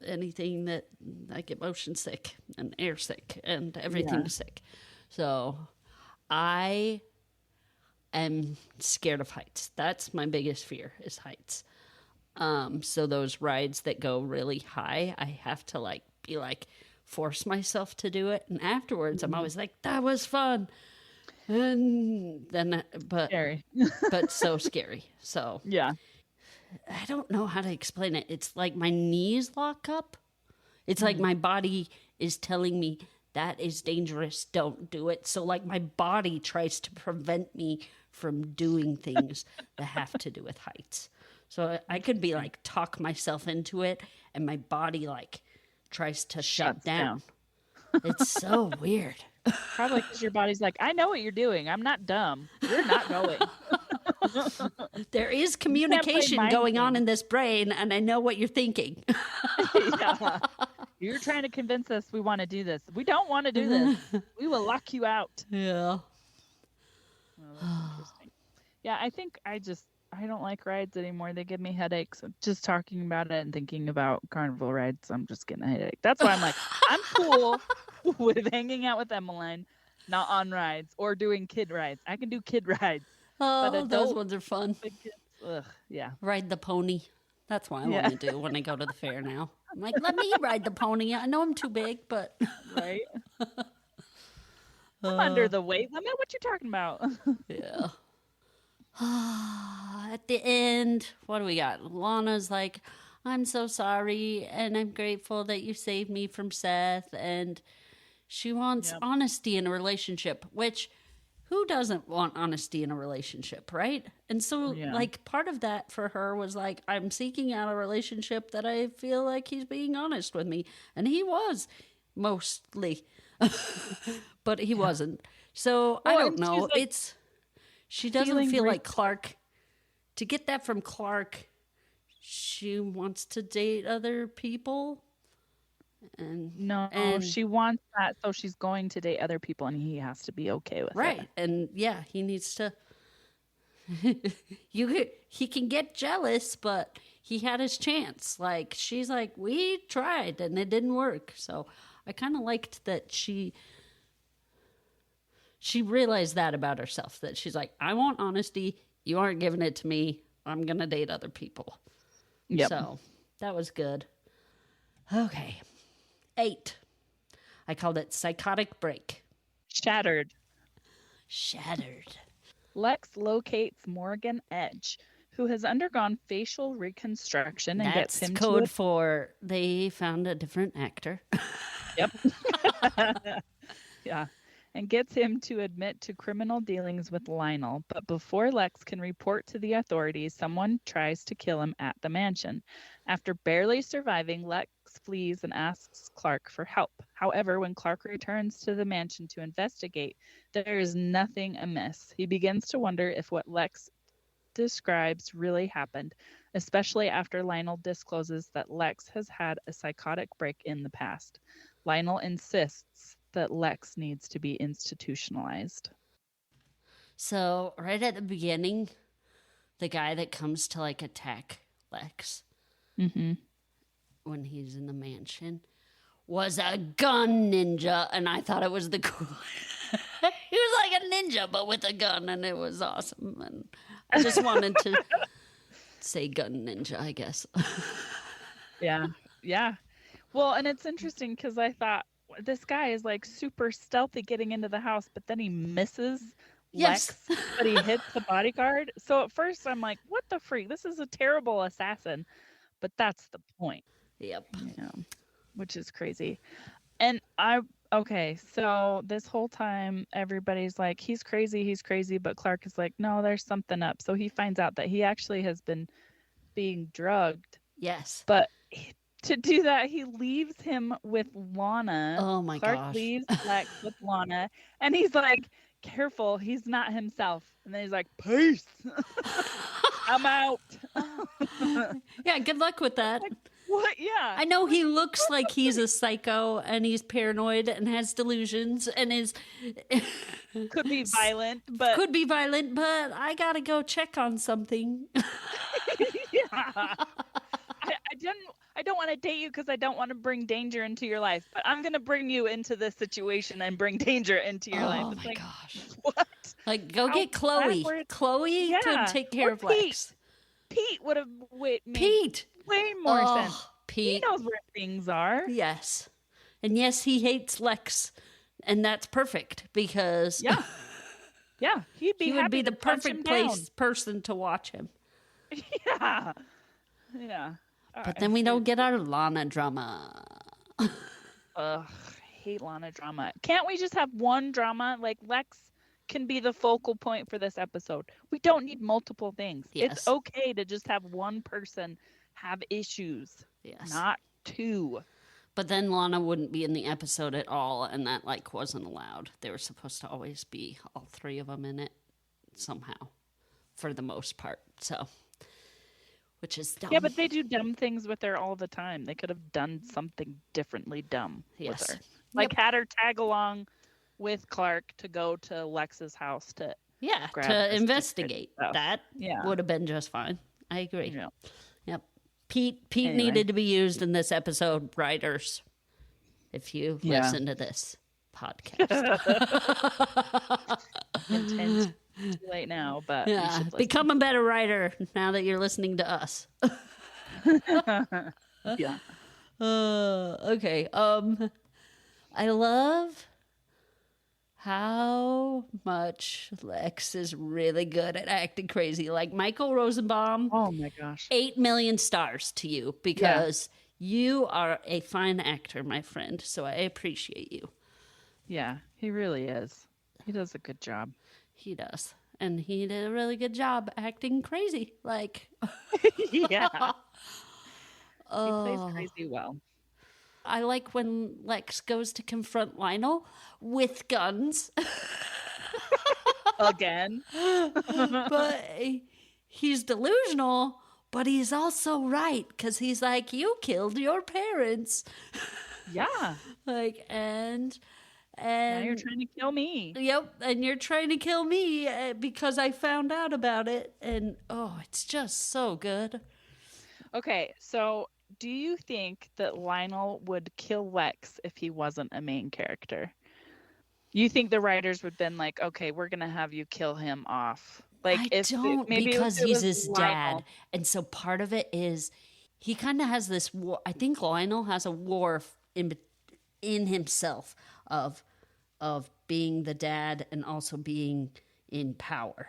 Speaker 1: anything that I get motion sick and air sick and everything sick. So I am scared of heights. That's my biggest fear is heights. So those rides that go really high, I have to force myself to do it. And afterwards I'm always like, that was fun. And then,
Speaker 2: Scary.
Speaker 1: but so scary. So
Speaker 2: Yeah.
Speaker 1: I don't know how to explain it. It's like my knees lock up. It's like my body is telling me that is dangerous. Don't do it. So like my body tries to prevent me from doing things that have to do with heights. So I could be like talk myself into it, and my body like tries to shut
Speaker 2: Shuts
Speaker 1: down. It's so weird.
Speaker 2: Probably because your body's like, I know what you're doing. I'm not dumb. You're not going.
Speaker 1: There is communication
Speaker 2: mind
Speaker 1: going on
Speaker 2: games.
Speaker 1: in this brain, and I know what you're thinking.
Speaker 2: Yeah. You're trying to convince us we want to do this. We don't want to do this. We will lock you out.
Speaker 1: Yeah.
Speaker 2: Well, that's interesting. Yeah, I think I don't like rides anymore. They give me headaches. Just talking about it and thinking about carnival rides, I'm just getting a headache. That's why I'm like, I'm cool with hanging out with Emmeline, not on rides or doing kid rides. I can do kid rides, but
Speaker 1: Oh, those
Speaker 2: adult
Speaker 1: ones are fun.
Speaker 2: big kids, ugh, yeah.
Speaker 1: Ride the pony. That's what I
Speaker 2: Yeah.
Speaker 1: want to do when I go to the fair now. I'm like, let me ride the pony. I know I'm too big, but
Speaker 2: Right? I'm under the weight limit. What you talking about?
Speaker 1: yeah. At the end, what do we got? Lana's like, I'm so sorry, and I'm grateful that you saved me from Seth, and she wants honesty in a relationship, which who doesn't want honesty in a relationship, right? And so, like, part of that for her was like, I'm seeking out a relationship that I feel like he's being honest with me. And he was, mostly. But he wasn't. So, I don't know. Like, she doesn't feel like Clark. To get that from Clark, she wants to date other people. And
Speaker 2: she wants that, so she's going to date other people, and he has to be okay with it.
Speaker 1: Right, and yeah, he needs to. He can get jealous, but he had his chance. Like, she's like, we tried and it didn't work. So I kind of liked that she realized that about herself. That she's like, I want honesty. You aren't giving it to me. I'm gonna date other people.
Speaker 2: Yep.
Speaker 1: So that was good. Okay. 8. I called it psychotic break.
Speaker 2: Shattered. Lex locates Morgan Edge, who has undergone facial reconstruction, and gets him
Speaker 1: code for they found a different actor.
Speaker 2: Yep. Yeah. And gets him to admit to criminal dealings with Lionel. But before Lex can report to the authorities, someone tries to kill him at the mansion. After barely surviving, Lex flees and asks Clark for help. However, when Clark returns to the mansion to investigate, there is nothing amiss. He begins to wonder if what Lex describes really happened, especially after Lionel discloses that Lex has had a psychotic break in the past. Lionel insists that Lex needs to be institutionalized.
Speaker 1: So, right at the beginning, the guy that comes to like attack Lex when he's in the mansion was a gun ninja, and I thought it was the cool. He was like a ninja, but with a gun, and it was awesome. And I just wanted to say gun ninja, I guess.
Speaker 2: Yeah. Well, and it's interesting because I thought this guy is like super stealthy getting into the house, but then he misses Lex, but he hits the bodyguard. So at first I'm like, what the freak? This is a terrible assassin. But that's the point.
Speaker 1: Yep.
Speaker 2: Yeah, which is crazy. And so this whole time everybody's like, he's crazy, but Clark is like, no, there's something up. So he finds out that he actually has been being drugged.
Speaker 1: Yes.
Speaker 2: But to do that, he leaves him with Lana.
Speaker 1: Oh my
Speaker 2: Clark
Speaker 1: gosh.
Speaker 2: leaves Lex with Lana, and he's like, careful, he's not himself. And then he's like, peace. I'm out.
Speaker 1: Yeah, good luck with that.
Speaker 2: Like, what? Yeah.
Speaker 1: I know he looks like he's a psycho and he's paranoid and has delusions and is
Speaker 2: could be violent, but
Speaker 1: I gotta go check on something.
Speaker 2: Yeah. I don't want to date you because I don't want to bring danger into your life, but I'm going to bring you into this situation and bring danger into your life. It's
Speaker 1: my
Speaker 2: like,
Speaker 1: gosh.
Speaker 2: What?
Speaker 1: Like, go get Chloe. Chloe could take care of Lex.
Speaker 2: Pete would have made way more sense.
Speaker 1: Pete.
Speaker 2: He knows where things are.
Speaker 1: Yes. And yes, he hates Lex. And that's perfect because
Speaker 2: Yeah, he would be
Speaker 1: the perfect person to watch him.
Speaker 2: Yeah.
Speaker 1: But then we don't get our Lana drama.
Speaker 2: Ugh, hate Lana drama. Can't we just have one drama? Like, Lex can be the focal point for this episode. We don't need multiple things.
Speaker 1: Yes.
Speaker 2: It's okay to just have one person have issues.
Speaker 1: Yes.
Speaker 2: Not two.
Speaker 1: But then Lana wouldn't be in the episode at all, and that wasn't allowed. They were supposed to always be all three of them in it somehow, for the most part. So which is dumb.
Speaker 2: Yeah, but they do dumb things with her all the time. They could have done something differently dumb with her. Like had her tag along with Clark to go to Lex's house to grab
Speaker 1: to investigate. That
Speaker 2: Yeah.
Speaker 1: would have been just fine. I agree.
Speaker 2: Yeah.
Speaker 1: Yep. Pete needed to be used in this episode, writers. If you listen to this podcast.
Speaker 2: Too late now, but you should
Speaker 1: become a better writer now that you're listening to us.
Speaker 2: Yeah.
Speaker 1: Okay. I love how much Lex is really good at acting crazy. Like Michael Rosenbaum.
Speaker 2: Oh my gosh.
Speaker 1: 8 million stars to you because you are a fine actor, my friend. So I appreciate you.
Speaker 2: Yeah, he really is. He does a good job.
Speaker 1: He does. And he did a really good job acting crazy. Like,
Speaker 2: yeah. He plays crazy well.
Speaker 1: I like when Lex goes to confront Lionel with guns.
Speaker 2: Again.
Speaker 1: But he's delusional, but he's also right because he's like, you killed your parents.
Speaker 2: Yeah.
Speaker 1: Like, and
Speaker 2: now you're trying to kill me.
Speaker 1: Yep, and you're trying to kill me because I found out about it. And, it's just so good. Okay,
Speaker 2: so do you think that Lionel would kill Lex if he wasn't a main character? You think the writers would have been like, okay, we're going to have you kill him off? Like,
Speaker 1: because he's his dad. And so part of it is he kind of has this war. I think Lionel has a war in himself of being the dad and also being in power.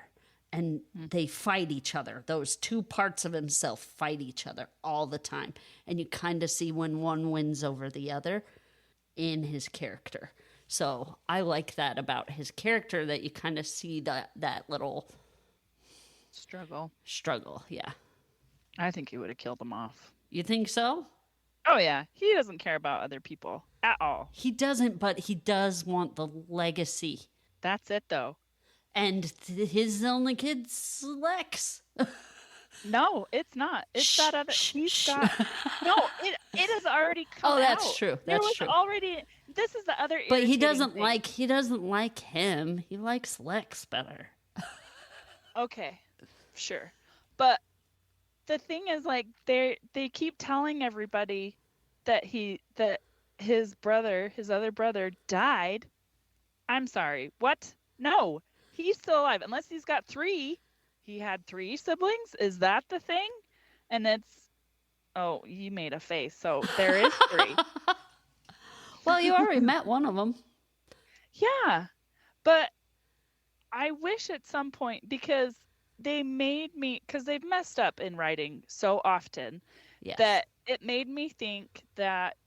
Speaker 1: And they fight each other. Those two parts of himself fight each other all the time. And you kind of see when one wins over the other in his character. So I like that about his character, that you kind of see that little struggle, yeah.
Speaker 2: I think he would have killed him off.
Speaker 1: You think so?
Speaker 2: Oh, yeah. He doesn't care about other people at all.
Speaker 1: He doesn't, but he does want the legacy.
Speaker 2: That's it, though.
Speaker 1: And his only kid's Lex.
Speaker 2: No, it's not. It's that other. He's got. No, it has already come out.
Speaker 1: Oh, that's true. That's true.
Speaker 2: Already. This is the other.
Speaker 1: But he doesn't like. He doesn't like him. He likes Lex better.
Speaker 2: Okay, sure, but the thing is, like, they keep telling everybody that his other brother died. I'm sorry. What? No. He's still alive, unless he's got 3. He had 3 siblings. Is that the thing? And you made a face. So there is 3.
Speaker 1: Well, you already met one of them.
Speaker 2: Yeah, but I wish at some point, because they've messed up in writing so often, that it made me think that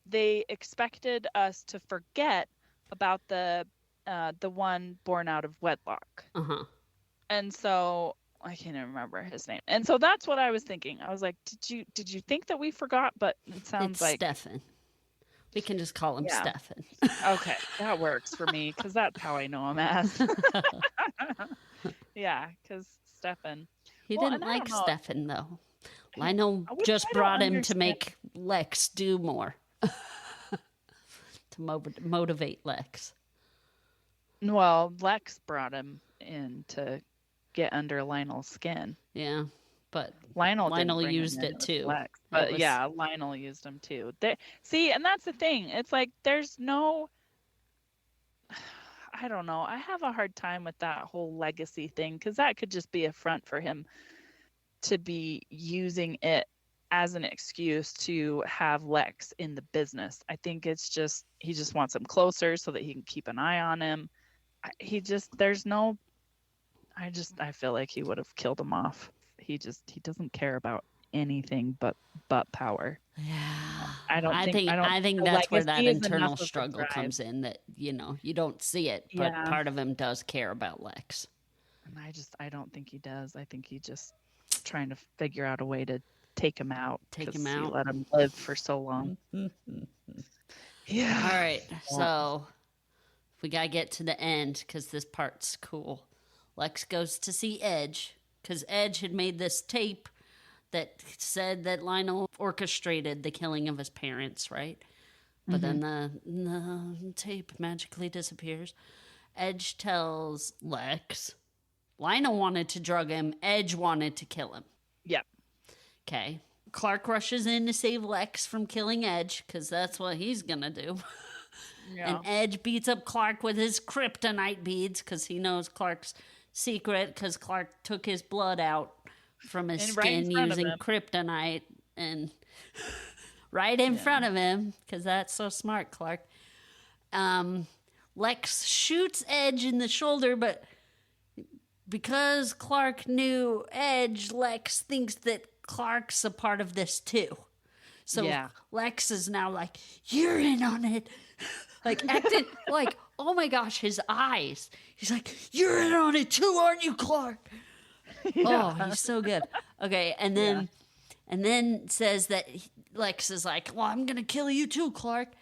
Speaker 2: they expected us to forget about the one born out of wedlock. And so I can't even remember his name. And so that's what I was thinking. I was like, did you think that we forgot? But it sounds like
Speaker 1: Stefan. We can just call him Stefan.
Speaker 2: Okay, that works for me because that's how I know him as. Yeah, because Stefan.
Speaker 1: He didn't like Stefan, though. Lionel just brought him to make Lex do more. To motivate Lex.
Speaker 2: Well, Lex brought him in to get under Lionel's skin.
Speaker 1: Yeah, but
Speaker 2: Lionel
Speaker 1: used it too.
Speaker 2: Lex. But yeah, Lionel used him too. See, and that's the thing. It's like there's no... I don't know. I have a hard time with that whole legacy thing because that could just be a front for him to be using it as an excuse to have Lex in the business. I think it's just he just wants him closer so that he can keep an eye on him. I feel like he would have killed him off. He doesn't care about anything but power.
Speaker 1: Yeah. I think that's where that internal struggle comes in, that you don't see it, but part of him does care about Lex.
Speaker 2: And I don't think he does. I think he just trying to figure out a way to take him out. He let him live for so long. Yeah.
Speaker 1: All right. So we got to get to the end because this part's cool. Lex goes to see Edge because Edge had made this tape that said that Lionel orchestrated the killing of his parents, right? But then the tape magically disappears. Edge tells Lex, Lionel wanted to drug him, Edge wanted to kill him.
Speaker 2: Yep.
Speaker 1: Okay. Clark rushes in to save Lex from killing Edge, because that's what he's gonna do.
Speaker 2: Yeah.
Speaker 1: And Edge beats up Clark with his kryptonite beads, because he knows Clark's secret, because Clark took his blood out from his skin using kryptonite, and right in front of him, because that's so smart, Clark. Lex shoots Edge in the shoulder, but because Clark knew Edge, Lex thinks that Clark's a part of this too. So Lex is now like, you're in on it. Like, acting like, oh my gosh, his eyes. He's like, you're in on it too, aren't you, Clark? Oh, he's so good. Okay, and then says that Lex is like, well, I'm going to kill you too, Clark.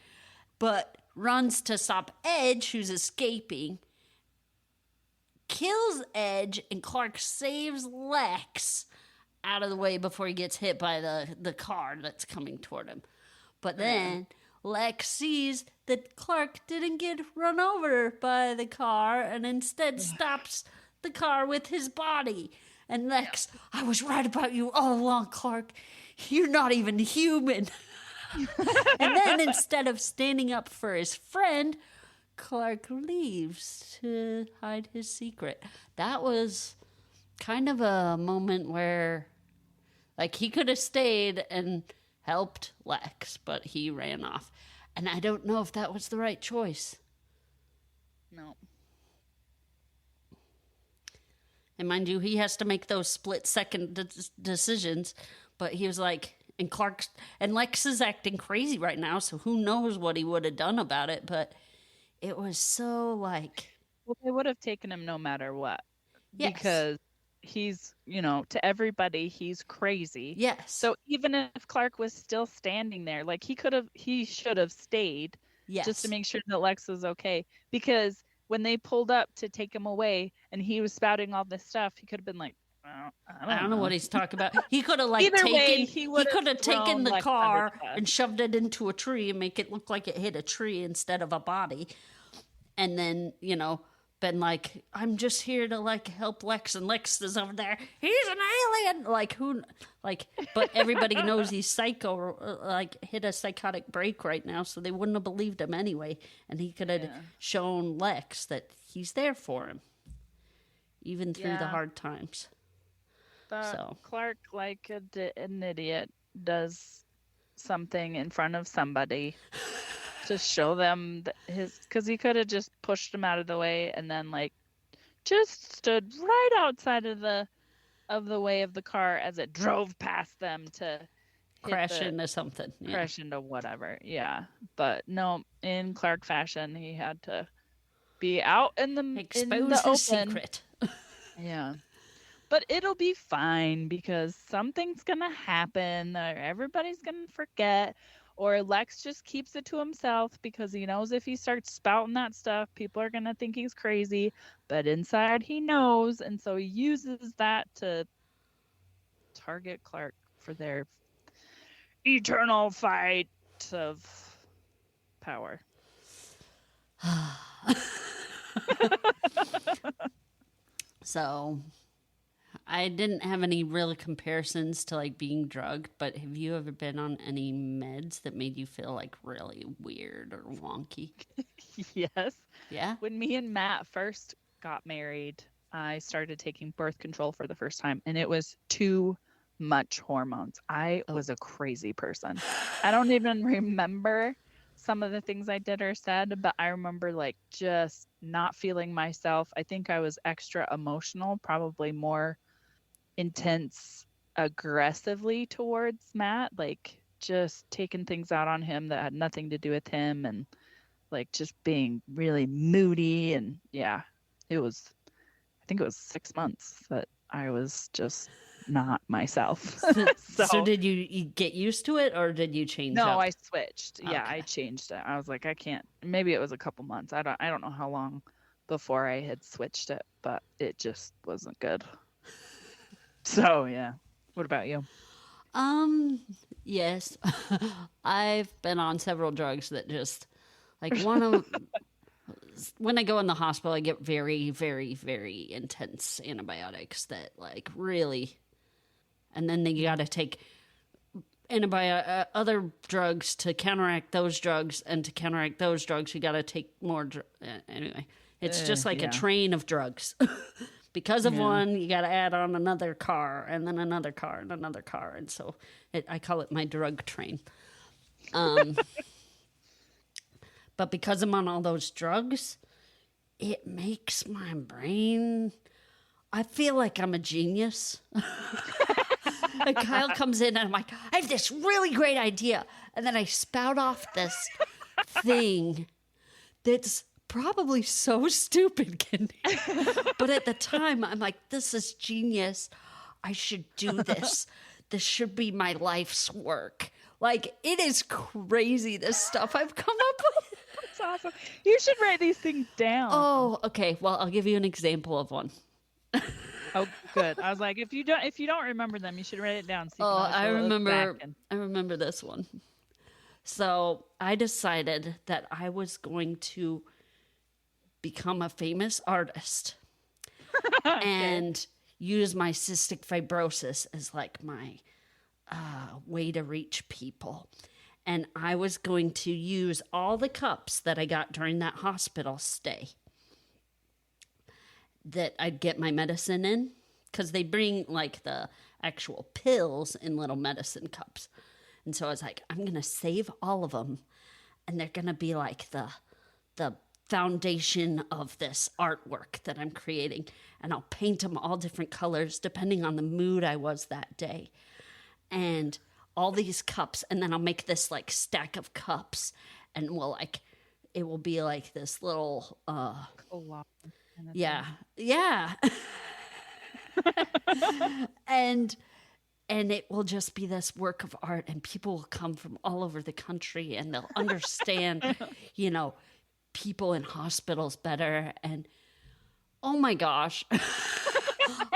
Speaker 1: But runs to stop Edge, who's escaping. Kills Edge, and Clark saves Lex out of the way before he gets hit by the car that's coming toward him. But then Lex sees that Clark didn't get run over by the car and instead stops the car with his body. And Lex, I was right about you all along, Clark. You're not even human. And then instead of standing up for his friend, Clark leaves to hide his secret. That was kind of a moment where, like, he could have stayed and helped Lex, but he ran off. And I don't know if that was the right choice.
Speaker 2: No.
Speaker 1: And mind you, he has to make those split-second decisions, but he was like, and Lex is acting crazy right now, so who knows what he would have done about it, but it was so like...
Speaker 2: Well, they would have taken him no matter what.
Speaker 1: Yes.
Speaker 2: Because he's, to everybody, he's crazy.
Speaker 1: Yes.
Speaker 2: So even if Clark was still standing there, like he should have stayed.
Speaker 1: Yes.
Speaker 2: Just to make sure that Lex was okay. Because when they pulled up to take him away and he was spouting all this stuff, he could have been like, well, I don't know
Speaker 1: what he's talking about. He could have taken the car and shoved it into a tree and make it look like it hit a tree instead of a body. And then, been like, I'm just here to like help Lex, and Lex is over there. He's an alien. But everybody knows he's psycho, hit a psychotic break right now, so they wouldn't have believed him anyway. And he could have shown Lex that he's there for him, even through the hard times.
Speaker 2: But Clark, like an idiot, does something in front of somebody to show them because he could have just pushed him out of the way and then just stood right outside of the way of the car as it drove past them to
Speaker 1: crash into something.
Speaker 2: Crash into whatever. Yeah. But no, in Clark fashion, he had to be out in the
Speaker 1: his secret.
Speaker 2: Yeah. But it'll be fine because something's going to happen or everybody's going to forget, or Lex just keeps it to himself because he knows if he starts spouting that stuff, people are going to think he's crazy, but inside he knows. And so he uses that to target Clark for their eternal fight of power.
Speaker 1: So I didn't have any real comparisons to being drugged, but have you ever been on any meds that made you feel really weird or wonky?
Speaker 2: Yes.
Speaker 1: Yeah?
Speaker 2: When me and Matt first got married, I started taking birth control for the first time, and it was too much hormones. I was a crazy person. I don't even remember some of the things I did or said, but I remember just not feeling myself. I think I was extra emotional, probably more intense aggressively towards Matt, just taking things out on him that had nothing to do with him, and just being really moody. And I think it was 6 months that I was just not myself.
Speaker 1: So did you get used to it, or did you change
Speaker 2: No,
Speaker 1: up?
Speaker 2: I switched. Okay. Yeah, I changed it. I was like, I can't. Maybe it was a couple months. I don't know how long before I had switched it, but it just wasn't good. So yeah. What about you?
Speaker 1: Yes. I've been on several drugs that just, like, one of when I go in the hospital, I get very, very, very intense antibiotics that, like, really, and then you got to take other drugs to counteract those drugs, and to counteract those drugs, you got to take more. Anyway, it's just like a train of drugs. Because of one, you got to add on another car, and then another car, and another car, and so I call it my drug train. But because I'm on all those drugs, it makes my brain. I feel like I'm a genius. And Kyle comes in, and I'm like, I have this really great idea, and then I spout off this thing that's probably so stupid, Kenny. But at the time, I'm like, this is genius. I should do this. This should be my life's work. Like, it is crazy, this stuff I've come up with.
Speaker 2: That's awesome. You should write these things down.
Speaker 1: Oh, okay. Well, I'll give you an example of one.
Speaker 2: Oh, good. I was like, if you don't remember them, you should write it down. So
Speaker 1: I remember this one. So I decided that I was going to become a famous artist and use my cystic fibrosis as like my way to reach people. And I was going to use all the cups that I got during that hospital stay that I'd get my medicine in, because they bring like the actual pills in little medicine cups. And so I was like, I'm going to save all of them, and they're going to be like the foundation of this artwork that I'm creating. And I'll paint them all different colors depending on the mood I was that day. And all these cups, and then I'll make this like stack of cups, and it will be like this little yeah. and it will just be this work of art, and people will come from all over the country, and they'll understand, people in hospitals better. And oh my gosh,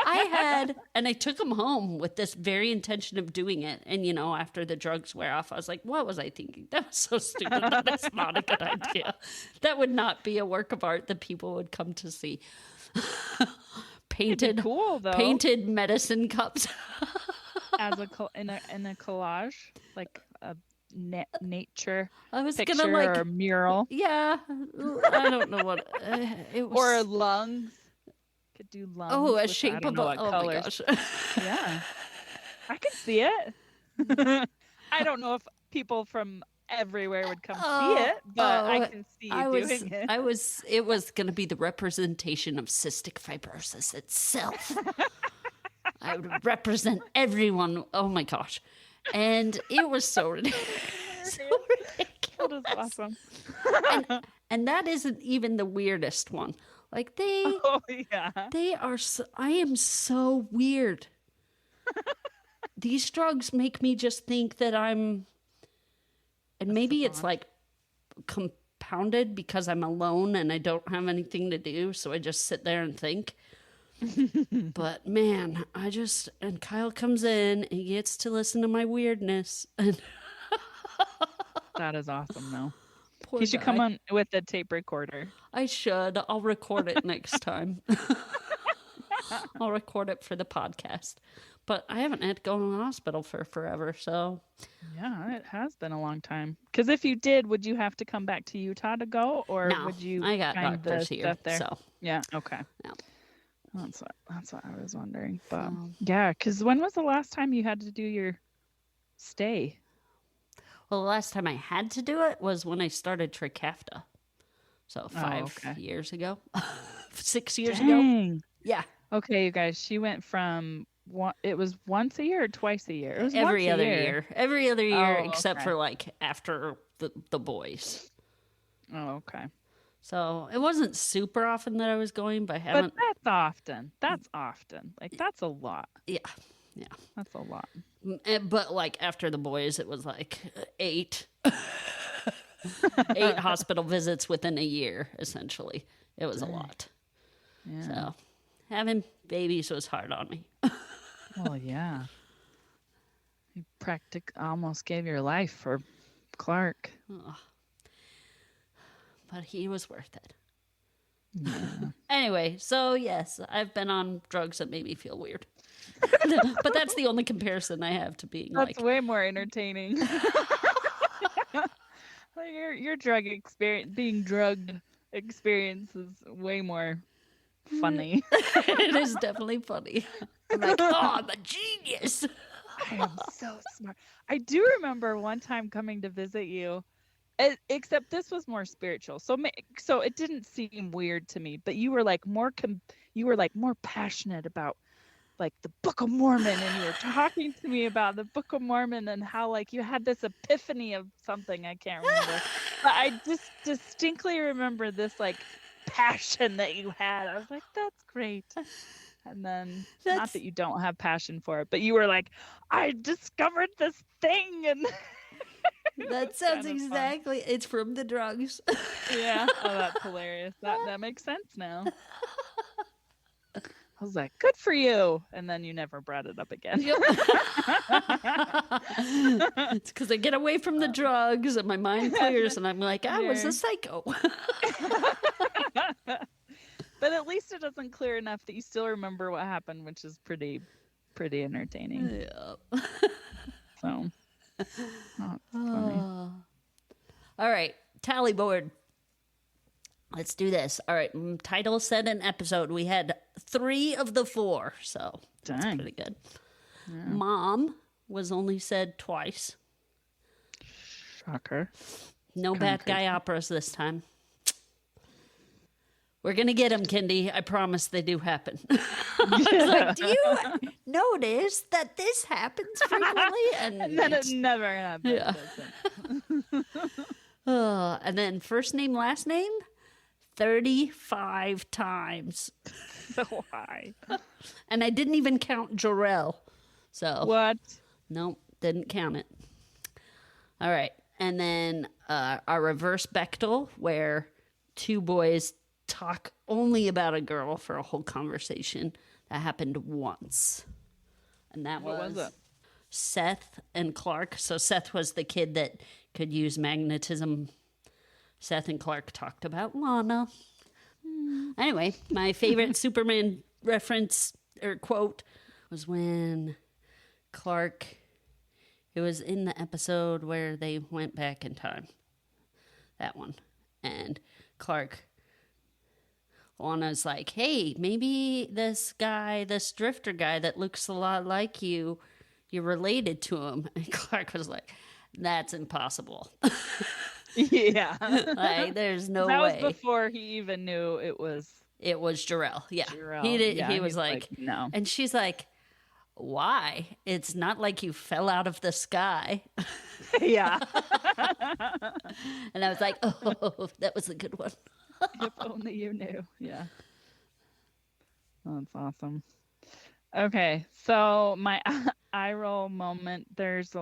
Speaker 1: I took them home with this very intention of doing it. And, after the drugs wear off, I was like, what was I thinking? That was so stupid. That is not a good idea. That would not be a work of art that people would come to see. Painted,
Speaker 2: cool, though.
Speaker 1: Painted medicine cups.
Speaker 2: As in a collage, like a nature
Speaker 1: I was
Speaker 2: picture
Speaker 1: gonna
Speaker 2: or mural.
Speaker 1: Yeah, I don't know what it was.
Speaker 2: Or lungs. Could do lungs.
Speaker 1: Oh, a
Speaker 2: with,
Speaker 1: shape of
Speaker 2: a
Speaker 1: oh
Speaker 2: colors.
Speaker 1: my gosh.
Speaker 2: Yeah, I could see it. I don't know if people from everywhere would come see it, but I can see you doing it.
Speaker 1: It was going to be the representation of cystic fibrosis itself. I would represent everyone. Oh my gosh. And it was so ridiculous.
Speaker 2: That is awesome.
Speaker 1: and that isn't even the weirdest one. Like they are I am so weird. These drugs make me just think that and maybe it's like compounded because I'm alone and I don't have anything to do, so I just sit there and think. But man, and Kyle comes in and he gets to listen to my weirdness.
Speaker 2: That is awesome, though.
Speaker 1: Poor
Speaker 2: He should
Speaker 1: guy.
Speaker 2: come on with a tape recorder.
Speaker 1: I should. I'll record it next time. I'll record it for the podcast. But I haven't had to go to the hospital for forever, so.
Speaker 2: Yeah, it has been a long time. Because if you did, would you have to come back to Utah to go, or
Speaker 1: No,
Speaker 2: would you?
Speaker 1: I got
Speaker 2: find
Speaker 1: doctors
Speaker 2: the
Speaker 1: here,
Speaker 2: stuff there?
Speaker 1: so.
Speaker 2: Yeah. Okay.
Speaker 1: Yeah.
Speaker 2: That's what I was wondering. But yeah, because when was the last time you had to do your stay?
Speaker 1: Well, the last time I had to do it was when I started Trikafta. So 5 years ago. 6 years ago. Yeah.
Speaker 2: Okay, you guys. She went from it was once a year or twice a year? It was
Speaker 1: every other year. Every other year, except for like after the boys.
Speaker 2: Oh, okay.
Speaker 1: So it wasn't super often that I was going, but I haven't.
Speaker 2: But that's often. That's often. Like that's a lot.
Speaker 1: Yeah.
Speaker 2: That's a lot.
Speaker 1: But like after the boys, it was like 8 hospital visits within a year, essentially. It was a lot. Yeah. So having babies was hard on me.
Speaker 2: Well, yeah. You almost gave your life for Clark.
Speaker 1: Oh. But he was worth it.
Speaker 2: Yeah.
Speaker 1: Anyway, so yes, I've been on drugs that made me feel weird. But that's the only comparison I have to being
Speaker 2: That's way more entertaining. Your drug experience, being drugged experience is way more funny.
Speaker 1: It is definitely funny. I'm like, oh, I'm a genius.
Speaker 2: I am so smart. I do remember one time coming to visit you, except this was more spiritual. So it didn't seem weird to me, but you were like more passionate about like the Book of Mormon, and you were talking to me about the Book of Mormon and how like you had this epiphany of something I can't remember. But I just distinctly remember this like passion that you had. I was like, that's great. And then not that you don't have passion for it, but you were like, I discovered this thing, and
Speaker 1: that sounds exactly fun. It's from the drugs.
Speaker 2: Yeah. Oh, that's hilarious. That makes sense now. I was like, good for you. And then you never brought it up again. Yep.
Speaker 1: It's because I get away from the drugs and my mind clears and I'm like, I was a psycho.
Speaker 2: But at least it doesn't clear enough that you still remember what happened, which is pretty entertaining.
Speaker 1: Yeah.
Speaker 2: So. Oh, funny.
Speaker 1: All right. Tally board. Let's do this. All right. Title, set, and episode. We had 3 of the 4, so that's pretty good. Yeah. Mom was only said twice.
Speaker 2: Shocker.
Speaker 1: No bad guy operas this time. We're going to get them, Kendi. I promise they do happen. I was like, do you notice that this happens frequently?
Speaker 2: And then it never happens.
Speaker 1: Yeah. And then first name, last name? 35 times.
Speaker 2: So high.
Speaker 1: And I didn't even count Jarrell. So
Speaker 2: what?
Speaker 1: Nope, didn't count it. All right. And then our reverse Bechtel, where 2 boys talk only about a girl for a whole conversation. That happened once. And that was it? Seth and Clark. So Seth was the kid that could use magnetism. Seth and Clark talked about Lana. Anyway, my favorite Superman reference or quote was when Clark, it was in the episode where they went back in time. That one. And Lana's like, hey, maybe this drifter guy that looks a lot like you, you're related to him. And Clark was like, that's impossible.
Speaker 2: Yeah.
Speaker 1: Like, there's no way.
Speaker 2: That was before he even knew it was
Speaker 1: Jarrell. Yeah.
Speaker 2: Jarrell.
Speaker 1: He was like,
Speaker 2: no.
Speaker 1: And she's like, why? It's not like you fell out of the sky.
Speaker 2: Yeah.
Speaker 1: And I was like, oh, that was a good one.
Speaker 2: If only you knew. Yeah. Oh, that's awesome. Okay, so my eye roll moment. There's.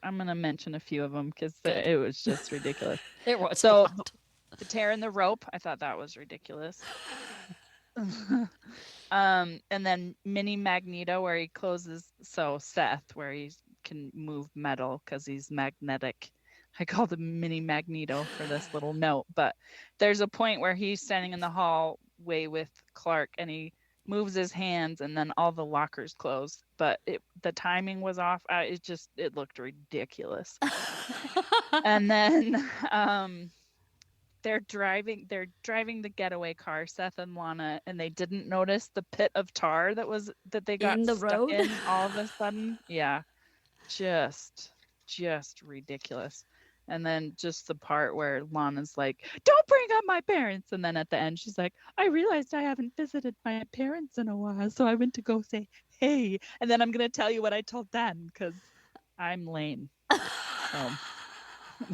Speaker 2: I'm gonna mention a few of them because it was just ridiculous.
Speaker 1: There was
Speaker 2: so the tear in the rope. I thought that was ridiculous. And then mini Magneto, where he closes. So Seth, where he can move metal because he's magnetic. I called him mini Magneto for this little note, but there's a point where he's standing in the hallway with Clark and he moves his hands and then all the lockers close, but the timing was off. It looked ridiculous. And then they're driving the getaway car, Seth and Lana, and they didn't notice the pit of tar that they got
Speaker 1: in the
Speaker 2: stuck
Speaker 1: road
Speaker 2: in all of a sudden. Yeah, just ridiculous. And then just the part where Lana's like, don't bring up my parents. And then at the end, she's like, I realized I haven't visited my parents in a while. So I went to go say, hey. And then I'm going to tell you what I told Dan because I'm lame.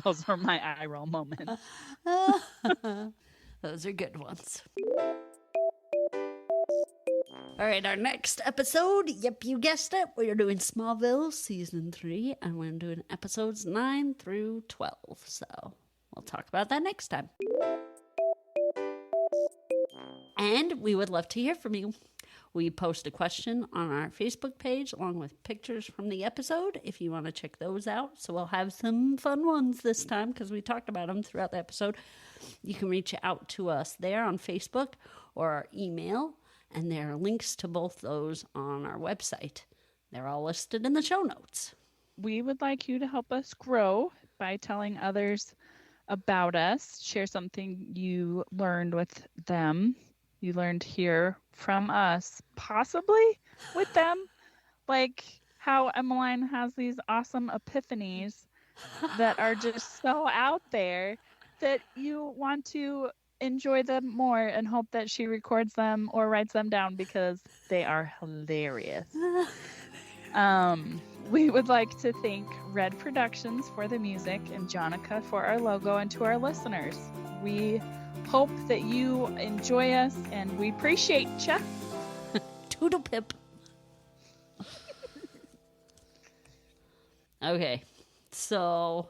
Speaker 2: Those are my eye roll moments.
Speaker 1: Those are good ones. All right, our next episode, yep, you guessed it. We are doing Smallville Season 3, and we're doing episodes 9 through 12. So we'll talk about that next time. And we would love to hear from you. We post a question on our Facebook page along with pictures from the episode if you want to check those out. So we'll have some fun ones this time because we talked about them throughout the episode. You can reach out to us there on Facebook or our email, and there are links to both those on our website. They're all listed in the show notes.
Speaker 2: We would like you to help us grow by telling others about us. Share something you learned with them. You learned here from us, possibly with them, like how Emmeline has these awesome epiphanies that are just so out there that you want to enjoy them more and hope that she records them or writes them down because they are hilarious. We would like to thank Red Productions for the music and Jonica for our logo, and to our listeners. We hope that you enjoy us, and we appreciate you.
Speaker 1: Toodle pip. Okay, so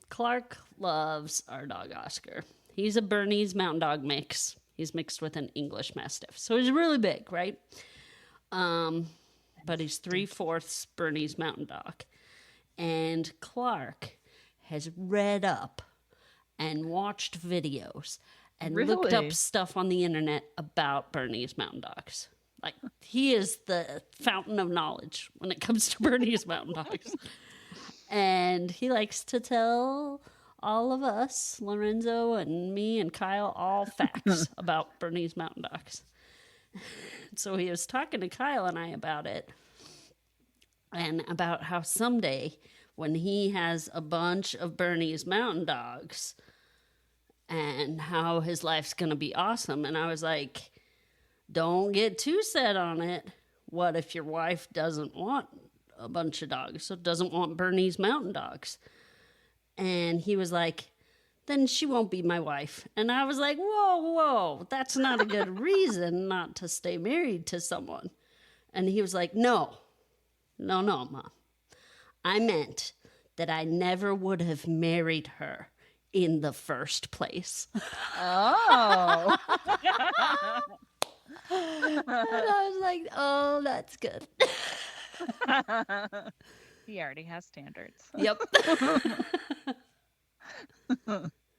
Speaker 1: Clark loves our dog Oscar. He's a Bernese Mountain Dog mix. He's mixed with an English Mastiff. So he's really big, right? But he's 3/4 Bernese Mountain Dog. And Clark has read up and watched videos and looked up stuff on the internet about Bernese Mountain Dogs. Like, he is the fountain of knowledge when it comes to Bernese Mountain Dogs. And he likes to tell all of us, Lorenzo and me and Kyle, all facts about Bernese Mountain Dogs. So he was talking to Kyle and I about it, and about how someday when he has a bunch of Bernese Mountain Dogs and how his life's going to be awesome. And I was like, don't get too set on it. What if your wife doesn't want a bunch of dogs, so doesn't want Bernese Mountain Dogs? And he was like, then she won't be my wife. And I was like, whoa, that's not a good reason not to stay married to someone. And he was like, no, Mom. I meant that I never would have married her in the first place.
Speaker 2: Oh.
Speaker 1: And I was like, oh, that's good.
Speaker 2: He already has standards.
Speaker 1: Yep.